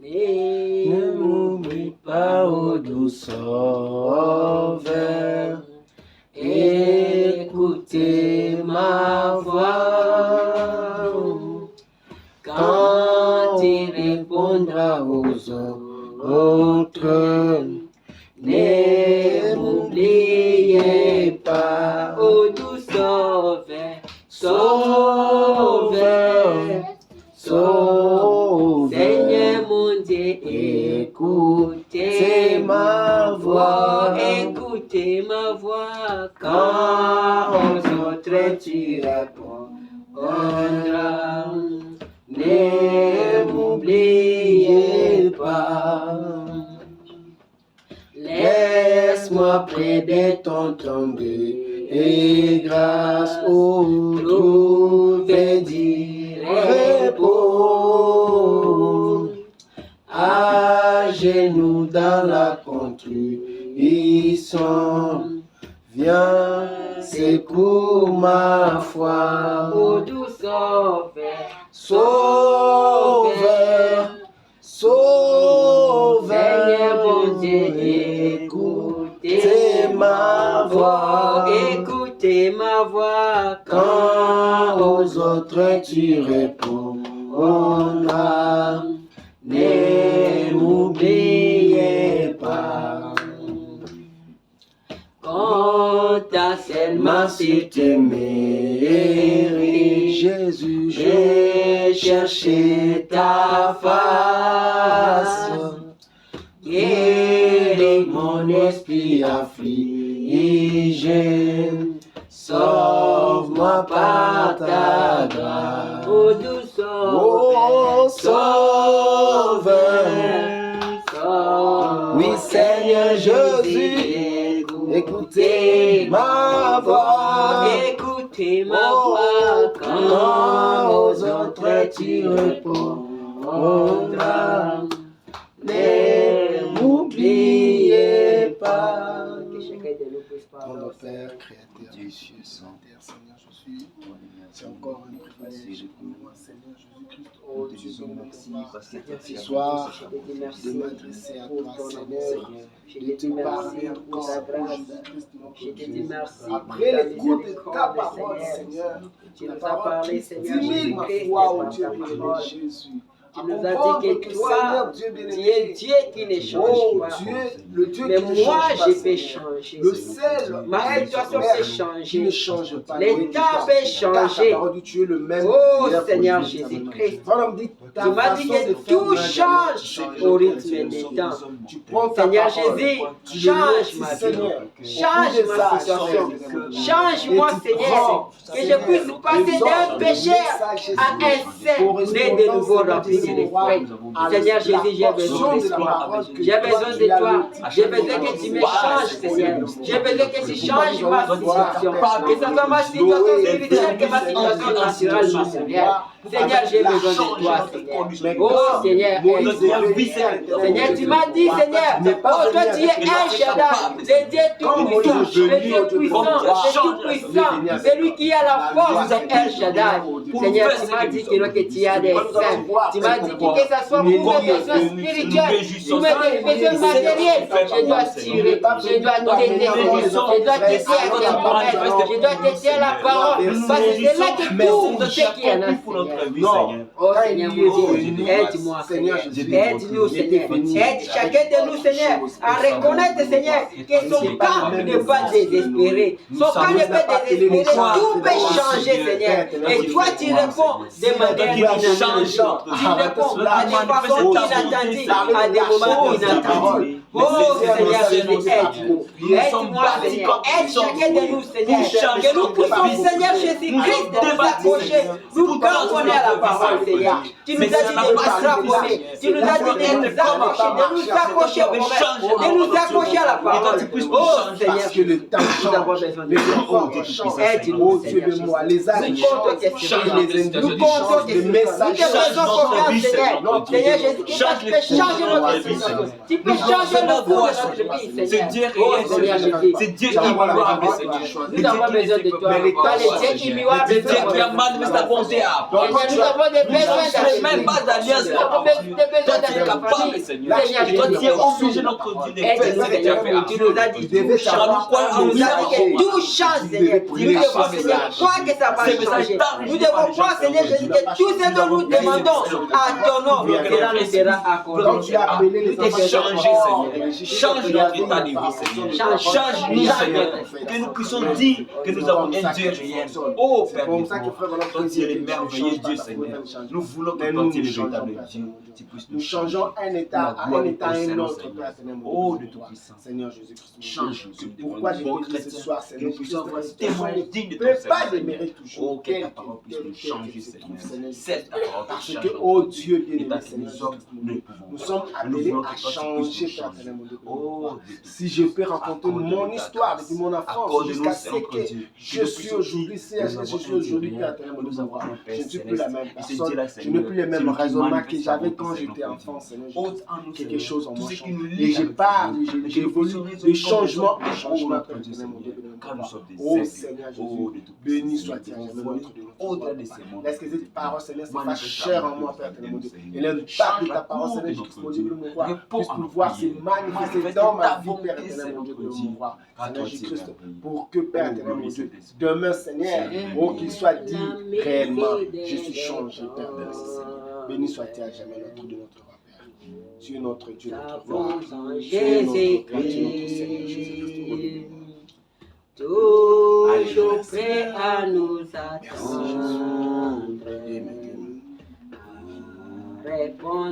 Ne m'oublie pas, ô doux sauveur, écoutez ma voix. Quand il répondra aux autres, ne m'oubliez pas, Ô doux sauveur, sauveur, sauveur. Seigneur mon Dieu, écoutez ma voix. Écoutez ma voix Quand aux autres tu répondras, ne m'oubliez pas. Laisse-moi près de ton tombe et grâce où trouver du repos. À genoux dans la contrition, viens, secours ma foi. Ô doux sauveur, Sauveur, sauveur, Seigneur mon Dieu, écoutez ma voix. Écoutez ma voix Quand aux autres tu répondras, ne m'oubliez pas. quand ta seulement Si tu mérites, Jésus, je chercher ta face. Guéris mon esprit affligé. Sauve-moi par ta grâce. Oh, doux Sauveur. Oui, Seigneur Jésus, écoutez ma voix. Écoutez ma voix quand aux autres tu répondras. Ne m'oubliez pas. Que chacun de nous puisse parler. Notre Père, Créateur des cieux, Saint-Terre, Seigneur Jésus, c'est encore un privilège pour moi, Seigneur Jésus-Christ. Oh Dieu, merci ce soir de m'adresser à toi, Seigneur, de te parler encore, Jésus-Christ, Je te dis merci. après l'écoute de ta parole, Seigneur, Tu nous as parlé, Seigneur dis-moi ma Jésus-Christ, foi, oh par Dieu ta béni, parole. Jésus. Tu nous as dit que toi, tu es Dieu qui ne change Oh pas. Dieu, le Dieu Mais qui ne moi, change pas, je peux Seigneur. changer. Le sel, Ma situation peut qui ne changer. change pas. Les temps peuvent changer. Tu es le même. Oh hier, Seigneur aujourd'hui, Jésus-Christ. Voilà, me dit, ta Tu m'as dit façon de que faire tout n'a change jamais au changé. rythme des temps. Tu prends ta Seigneur parole, Jésus, tu le change laisses, ma vie. Seigneur. Change Au bout de ma ça, situation. Seigneur. Change-moi, Et tu Seigneur. prends, Que je Seigneur, puisse passer les d'un ordres, péché le message, à un saint né de nouveau rempli de l'esprit. Seigneur Jésus, j'ai besoin de toi. J'ai besoin de toi. J'ai besoin que tu me changes, Seigneur. J'ai besoin que tu changes ma situation. Que ce soit ma situation spirituelle que ma situation naturelle, ma Seigneur. Seigneur, j'ai besoin de toi, Seigneur. Oh Seigneur, Seigneur, tu m'as dit, Seigneur, oh toi tu es un Shaddai, le Dieu tout-puissant, le Dieu puissant, le tout-puissant, celui qui a la force de El Shaddai. Seigneur, tu m'as dit que tu as des saints. Tu m'as dit que ça soit pour mes besoins spirituels, pour mes besoins matériels, je dois tirer, je dois t'aider, je dois t'aider à tes promesses, je dois t'aider à la parole, parce que c'est là que tout ce qui est là, Seigneur. Oh Seigneur, mon Dieu, aide-moi, Seigneur. Aide-nous, Seigneur. Aide chacun de nous, Seigneur, à reconnaître, Seigneur, que son camp n'est pas désespéré. Son camp n'est pas désespéré. Tout peut changer, Seigneur. Et toi, tu réponds de manière inattendue. Tu réponds à des façons inattendues, à des moments inattendus. Oh Seigneur, aide-nous. Aide-moi, Seigneur. Aide chacun de nous, Seigneur. Que nous puissions, Seigneur Jésus-Christ, nous accrocher, nous cramponner à la parole, Seigneur. Tu nous as dit de nous cramponner. Tu nous as dit de nous accrocher aux promesses, de nous accrocher à la parole. Oh Seigneur, que le temps nous avons change. besoin de Les toi. enfants changent. Aide-nous, Oh Dieu Seigneur. de moi, les âges Nous comptons que changent. c'est Les nous individus comptons changent. que Les c'est nous. messages Nous te faisons changent. confiance, Seigneur. Seigneur Jésus, tu peux changer notre situation. Tu peux changer le cours de notre vie, Seigneur. Oh Seigneur Jésus. C'est Dieu qui Nous avons immuable, besoin de Seigneur. toi. Nous avons besoin de toi. Toi, le Dieu immuable, C'est Dieu qui a manifesté sa bonté à Seigneur, nous avons des besoins ne serait même pas d'alliance Nous avons des besoins Toi, tu es dans notre capable, famille. Seigneur. Seigneur Toi, tu es Jésus. obligé notre Dieu de faire ce que tu as fait. Tu nous as dit tout change. Tu nous as dit que tout change, Seigneur. Nous devons, Seigneur, croire que ça va changer. Nous devons croire, Seigneur Jésus, que tout ce que nous demandons à ton nom, cela nous sera accordé. Quand tu as appelé les Changer, enfants, Seigneur. Change notre état de vie, Seigneur. Change-nous, Seigneur. Que nous puissions dire que nous avons un Dieu réel. Oh, Père, toi, tu es le merveilleux Dieu, Seigneur. Nous voulons que toi, tu es le véritable Dieu. Tu puisses nous changeons un état à un état à un autre. Oh, de tout puissant. Seigneur Jésus-Christ. Change. Pourquoi je veux dire ce soir, que Seigneur, nous puissions que témoigner digne de ne ton peut pas Seigneur. démérer toujours. Oh, que ta parole puisse nous changer, Seigneur. Cette parole Parce puisse que, changer. oh Dieu Et bien-aimé, parce que Seigneur, nous sommes, nous ne pouvons nous pas. sommes Nous appelés voulons à que toi, tu puisses changer, nous changer. Père éternel, Oh, si je peux raconter accorde-nous mon ta histoire grâce. depuis mon enfance Accorde-nous, jusqu'à ce Seigneur, que Dieu. je suis aujourd'hui, si je suis aujourd'hui, Père éternel, Nous avons un Père je ne suis plus la même céleste. Et ce personne, Dieu-là, je Seigneur, n'ai plus les c'est mêmes lui qui raisonnements que manifeste sa j'avais bonté, quand Seigneur, j'étais Dieu. enfant, Seigneur. Ôte en nous, Quelque Seigneur, chose en tout moi ce qui change. nous Et lie je avec parle, toi, Seigneur. j'évolue Oh, de changement en oh, changement, notre Père Dieu, éternel, mon Dieu, Seigneur. Car nous sommes des oh aigles. Seigneur Oh, Jésus, de tout béni puissant, soit-il, Seigneur. jamais notre Dieu. Au-delà de ces mondes. Laisse que cette parole, Seigneur, se fasse Manifeste chair ta en moi, bonté, Père éternel, mon Dieu. Seigneur. Et l'impact de ta parole, Seigneur, Jésus, mon Dieu, de me voir, puisse pouvoir se manifester dans ma vie, Père éternel, mon Dieu, de me voir. Seigneur Jésus-Christ, pour que, Père éternel, mon Dieu, demain, Seigneur, oh, qu'il soit dit réellement, je suis changé, Père éternel. Béni soit-il à jamais notre Dieu, notre roi, Père. Tu es notre Dieu, notre roi. Tu es notre roi, tu es notre Seigneur, Jésus-Christ. Toujours prêt à nous attendre.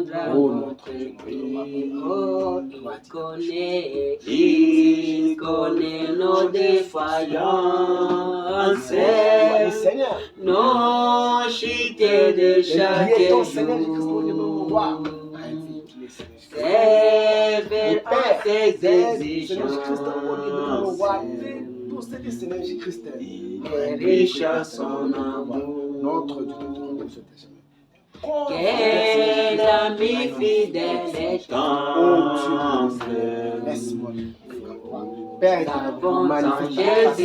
entendra Oh, notre cri. Oh, il Il connaît nos défaillances, Allez, Seigneur. nos chutes de chaque Priez ton Seigneur Jésus-Christ au niveau de mon roi. jour. Invite-les, Seigneur Jésus-Christ. Révèle Mon Père, en ses aide, Seigneur Jésus-Christ, au niveau de mon roi. exigences Pour céder, Seigneur Jésus-Christ. et riche à son amour. Notre Dieu, notre Dieu, notre Dieu. Quel ami fidèle et tendre. Laisse-moi Père éternel, magnifique ta grâce.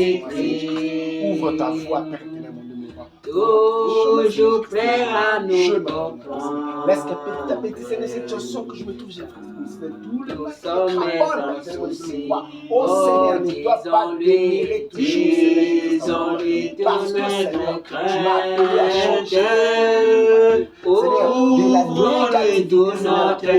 Ouvre ta voix, Père éternel, mon Dieu, mon roi. Toujours prêt à nous comprendre. Laisse que petit à petit, Seigneur, cette chanson que je me trouve, j'ai pris tout le Nous matin. sommes Insoucis. Oh Seigneur, ne dois pas dénier toujours, disons-lui Seigneur, parce que Seigneur, tu m'as appelé à changer. Oh, Seigneur, de la négativité, tout Seigneur, notre et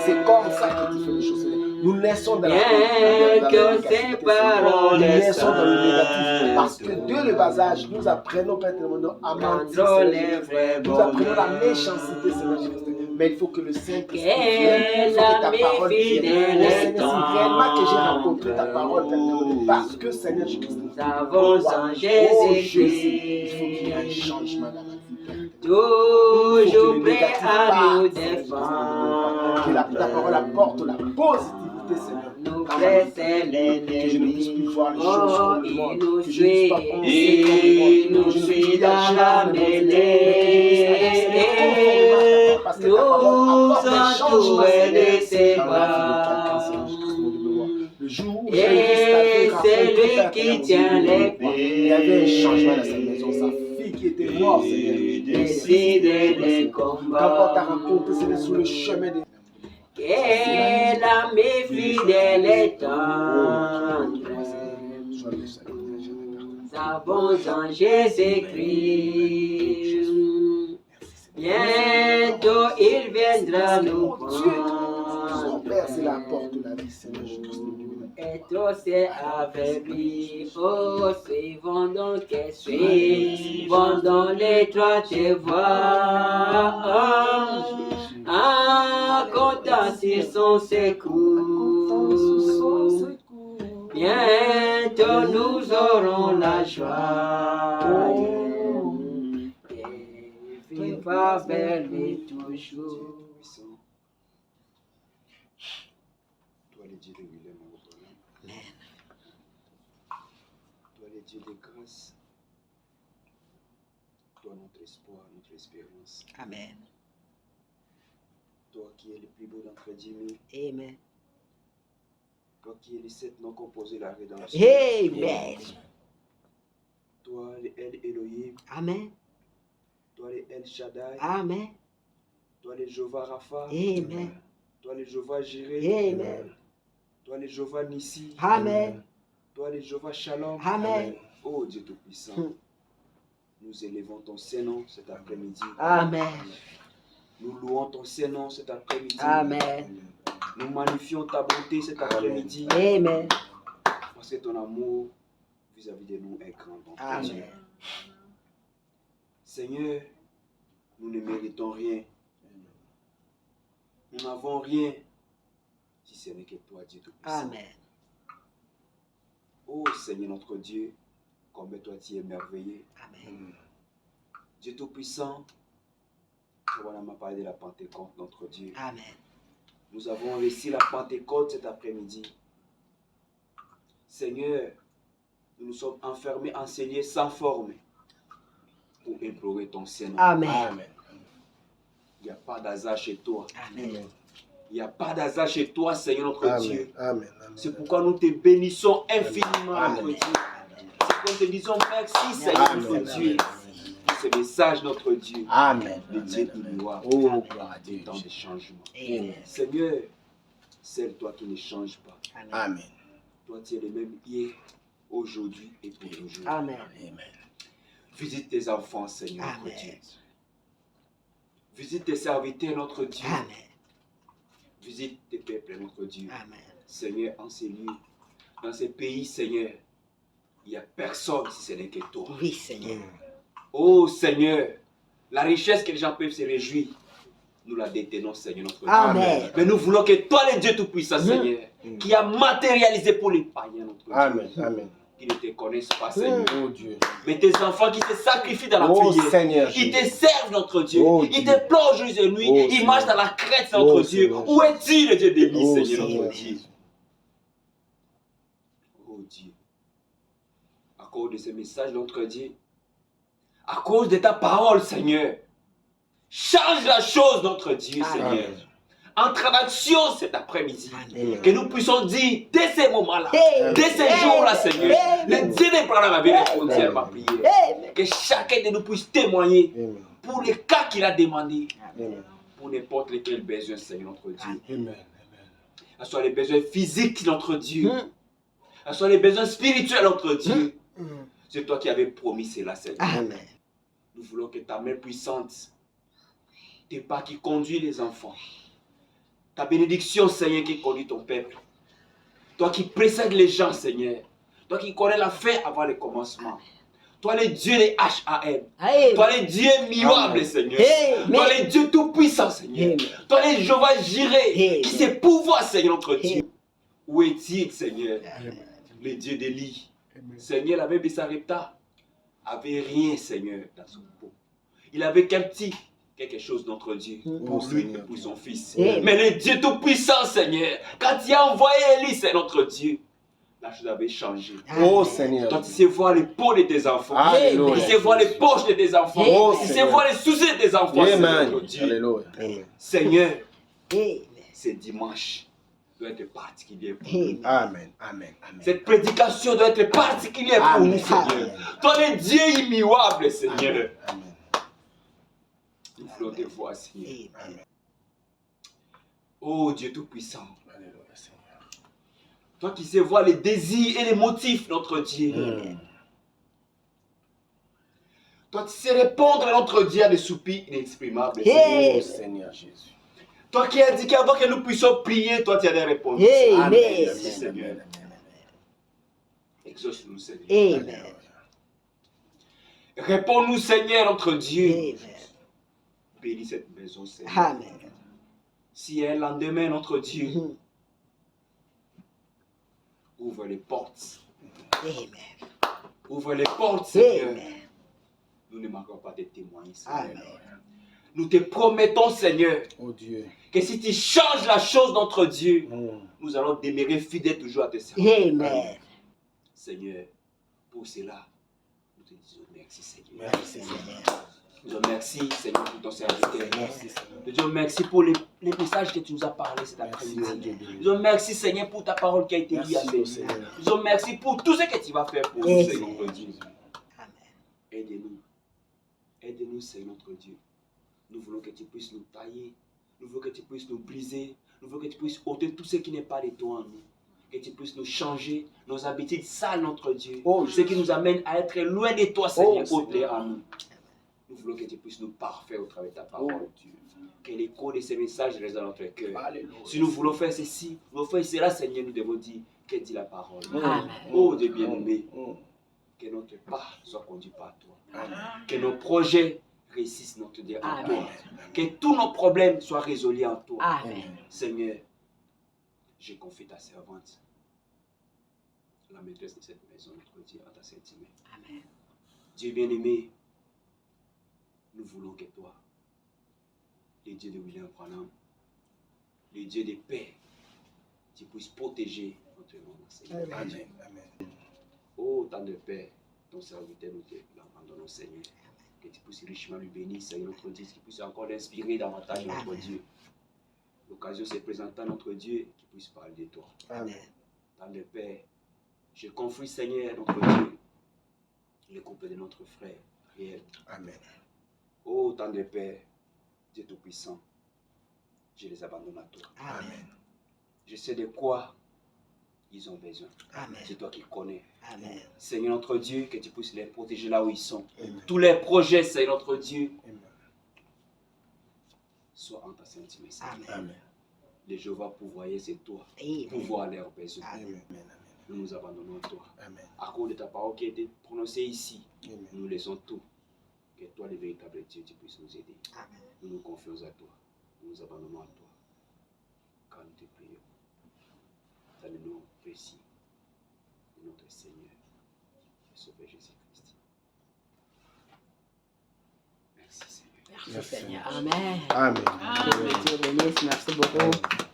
c'est comme ça que tu fais les choses, Seigneur. Nous naissons dans la négativité, nous naissons dans le négatif, parce que dès le bas âge, nous apprenons, Père éternel, à mentir, Seigneur. Nous apprenons la méchanceté, Seigneur Jésus. Mais il faut que le Saint-Esprit vienne, il faut que ta parole vienne. Oh Seigneur, c'est vraiment que j'ai rencontré ta parole, Père éternel, parce que Seigneur Jésus-Christ, nous avons en Jésus-Christ, il faut qu'il y ait un changement dans ma vie, Père. toujours prêt à nous défendre. Que ta parole apporte la positivité, Seigneur. Nous blesser Que je ne puisse plus voir les choses oh, comme le il monde. nous Que je ne puisse pas suit, penser il nous suit dans la mêlée, nous entoure de ses bras. Le jour où Et c'est lui qui tient les il y avait un changement dans cette maison. Sa fille qui était morte, Seigneur. décide les Quand on t'a combats. rencontré, Seigneur, sur le chemin des... Quel ami fidèle et tendre. Nous avons en Jésus-Christ. Bientôt il viendra nous Son prendre. Père, c'est la porte de la vie, Seigneur Jésus-Christ. Et toi c'est avec lui. Oh, suivons donc et suivons dans l'étroite voie. En comptant sur son secours. Bientôt nous aurons la joie. Et vivre vers lui toujours. Toi le Dieu de William Abraham. Amen. Toi le Dieu de grâce. Toi notre espoir, notre espérance. Amen. Toi qui es le plus beau d'entre 10 000. Amen. Toi qui es les 7 noms composés de la rédemption. Amen. Toi le El Elohim. Amen. Toi le El Shaddai. Amen. Toi le Jéhovah Rapha. Amen. Toi le Jéhovah Jireh. Amen. Toi le Jéhovah Nissi. Amen. Toi le Jéhovah Shalom. Amen. Oh Dieu Tout-Puissant. Nous élevons ton Saint-Nom cet après-midi. Amen. Nous louons ton Saint-Nom cet après-midi. Amen. Nous magnifions ta bonté cet après-midi. Amen. Parce que ton amour vis-à-vis de nous est grand. Donc, Dieu. Amen. Seigneur, nous ne méritons rien. Nous n'avons rien si ce n'est que toi, Dieu Tout-Puissant. Amen. Oh Seigneur notre Dieu, combien toi tu es merveilleux. Amen. Dieu Tout-Puissant, voilà m'a parlé de la Pentecôte, notre Dieu. Amen. Nous avons réussi la Pentecôte cet après-midi. Seigneur, nous nous sommes enfermés, enseignés sans forme pour implorer ton Saint-Nom. Amen. Il n'y a pas d'hasard chez toi. Amen. Il n'y a pas d'hasard chez toi, Seigneur notre Dieu. Amen. C'est pourquoi nous te bénissons infiniment, Amen. notre Dieu. C'est pourquoi nous te disons merci, Seigneur Amen. notre Dieu. Pour ce message, notre Dieu. Amen. Le Dieu de gloire. Oh, gloire à Des Dieu. temps de changement. Amen. Seigneur, c'est toi qui ne change pas. Amen. Amen. Toi, tu es le même hier, aujourd'hui et pour toujours. Amen. Amen. Visite tes enfants, Seigneur, Amen. notre Dieu. Visite tes serviteurs, notre Dieu. Amen. Visite tes peuples, notre Dieu. Amen. Seigneur, en ces lieux, dans ces pays, Seigneur, il n'y a personne si ce n'est que toi. Oui, Seigneur. Oh Seigneur, la richesse que les gens peuvent se réjouir nous la détenons, Seigneur, notre Dieu. Amen. Mais nous voulons que toi, le Dieu Tout-Puissant, Seigneur, qui a matérialisé pour les païens, notre Dieu, Amen. Amen. qui ne te connaissent pas, Seigneur. Oh Dieu. Mais tes enfants qui se sacrifient dans la Oh prière, Seigneur. ils te servent, notre Dieu. Oh, Ils Dieu. te plongent jour et nuit. Oh, Ils Seigneur. marchent dans la crête, notre Oh, Dieu. Seigneur. Où est-il, le Dieu d'Élie, Oh, Seigneur, Seigneur. notre Dieu? Oh Dieu. À cause de ce message, notre Dieu, à cause de ta parole, Seigneur, change la chose, notre Dieu, Seigneur. Amen. Entre en action cet après-midi. Amen. Que nous puissions dire, dès ces moments-là, Amen. dès ces jours-là, Seigneur, le Dieu d'Abraham avait répondu à ma prière. Amen. Que chacun de nous puisse témoigner Amen. pour les cas qu'il a demandé, Amen. pour n'importe lequel besoin, Seigneur, notre Dieu. Amen. Que ce soit les besoins physiques, notre Dieu. Que ce soit les besoins spirituels, notre Dieu. C'est toi qui avais promis cela, Seigneur. Amen. Nous voulons que ta main puissante, tes pas qui conduit les enfants, ta bénédiction, Seigneur, qui conduit ton peuple. Toi qui précèdes les gens, Seigneur. Toi qui connais la fin avant le commencement. Toi, le Dieu des HAM. Amen. Toi, le Dieu immuable, Seigneur. Amen. Toi, le Dieu tout-puissant, Seigneur. Amen. Toi, le Jéhovah Jireh, Amen. qui sait pouvoir, Seigneur, notre Dieu. Amen. Où est-il, Seigneur? Le Dieu d'Élie. Seigneur, la même de Sarepta avait rien, Seigneur, dans son pot. Il avait quelque chose, notre Dieu, pour lui et pour son fils. Amen. Mais le Dieu tout-puissant, Seigneur, quand il a envoyé Élie, c'est notre Dieu, la chose avait changé. Oh Seigneur. Quand tu sais voir les peaux de tes enfants, Alléluia. tu sais voir les poches de tes enfants, Oh, tu sais Seigneur. voir les soucis de tes enfants, c'est Amen. notre Dieu. Alléluia. Amen. Seigneur, Amen. ce dimanche doit être particulier pour Amen. nous. Amen. Amen. Amen. Cette prédication doit être particulière pour Amen. nous, Seigneur. Toi, le Dieu immuable, Seigneur. Amen. Nous voulons te voir, Seigneur. Amen. Oh Dieu Tout-Puissant. Alléluia, Seigneur. Toi qui sais voir les désirs et les motifs, notre Dieu. Toi qui sais répondre à notre Dieu à des soupirs inexprimables, Seigneur. Oh Seigneur Jésus. Toi qui as dit qu'avant que nous puissions prier, toi tu as répondu. Amen. Merci, Seigneur. Exauce-nous, Seigneur. Amen. Réponds-nous, Seigneur, notre Dieu. Amen. Bénis cette maison, Seigneur. Amen. Si un lendemain, notre Dieu, ouvre les portes. Amen. Ouvre les portes, Seigneur. Amen. Nous ne manquerons pas de témoigner, Seigneur. Amen. Nous te promettons, Seigneur, Oh Dieu. que si tu changes la chose, notre Dieu, Mm. nous allons demeurer fidèles toujours à te servir. Amen. Seigneur, pour cela, nous te disons merci, Seigneur. Merci Seigneur. Nous disons merci, Seigneur, pour ton serviteur. Merci Seigneur. Nous disons merci pour les messages que tu nous as parlé cet après-midi. Merci, Dieu. Nous disons merci, Seigneur, pour ta parole qui a été Merci, lue à oh nous. Seigneur. Nous disons merci pour tout ce que tu vas faire pour nous, Merci. Seigneur, notre Dieu. Amen. Aide-nous. Aide-nous, Seigneur, notre Dieu. Nous voulons que tu puisses nous tailler. Nous voulons que tu puisses nous briser. Nous voulons que tu puisses ôter tout ce qui n'est pas de toi en nous. Que tu puisses nous changer nos habitudes sales, notre Dieu. Oh, ce qui nous amène à être loin de toi, Seigneur, Oh, ôte-les en nous. Nous voulons que tu puisses nous parfaire au travers de ta parole. Oh, Dieu. Que l'écho de ces messages résonne dans notre cœur. Alléluia. Si nous voulons faire ceci, nous voulons faire cela, Seigneur, nous devons dire, que dit la parole. Amen. Oh Dieu bien-aimé, Mm. que notre pas soit conduit par toi. Amen. Que nos projets réussissent, notre Dieu, en Amen. toi. Que tous nos problèmes soient résolus en toi. Amen. Seigneur, j'ai confié ta servante, la maîtresse de cette maison, notre Dieu, en ta sainte main. Amen. Dieu bien-aimé, nous voulons que toi, le Dieu de William Branham, le Dieu de paix, tu puisses protéger notre nom, Seigneur. Amen. Amen. Oh, tant de paix, ton serviteur, nous te l'abandonnons, Seigneur. Que tu puisses richement lui bénir, Seigneur, notre Dieu, qu'il puisse encore l'inspirer davantage, notre Dieu. L'occasion se présentant, notre Dieu, qui puisse parler de toi. Amen. Tant de paix, je confie, Seigneur, notre Dieu, le couple de notre frère, Ariel. Amen. Oh, tant de paix, Dieu Tout-Puissant, je les abandonne à toi. Amen. Je sais de quoi ils ont besoin. Amen. C'est toi qui connais. Amen. Seigneur notre Dieu, que tu puisses les protéger là où ils sont. Amen. Tous les projets, Seigneur notre Dieu, Amen. soient en ta sainte main, Seigneur. Amen. Amen. Les Jéhovah pourvoyer, c'est toi. Amen. Pouvoir leurs besoins. Amen. Amen. Nous nous abandonnons à toi. Amen. À cause de ta parole qui a été prononcée ici, Amen. nous laissons tout. Que toi, le véritable Dieu, tu puisses nous aider. Amen. Nous nous confions à toi. nous abandonnons à toi. Car nous te prions. Dans le nom précis de notre Seigneur et Sauveur Jésus-Christ. Merci Seigneur. Merci Seigneur. Amen. Amen. Que Dieu bénisse. Merci beaucoup.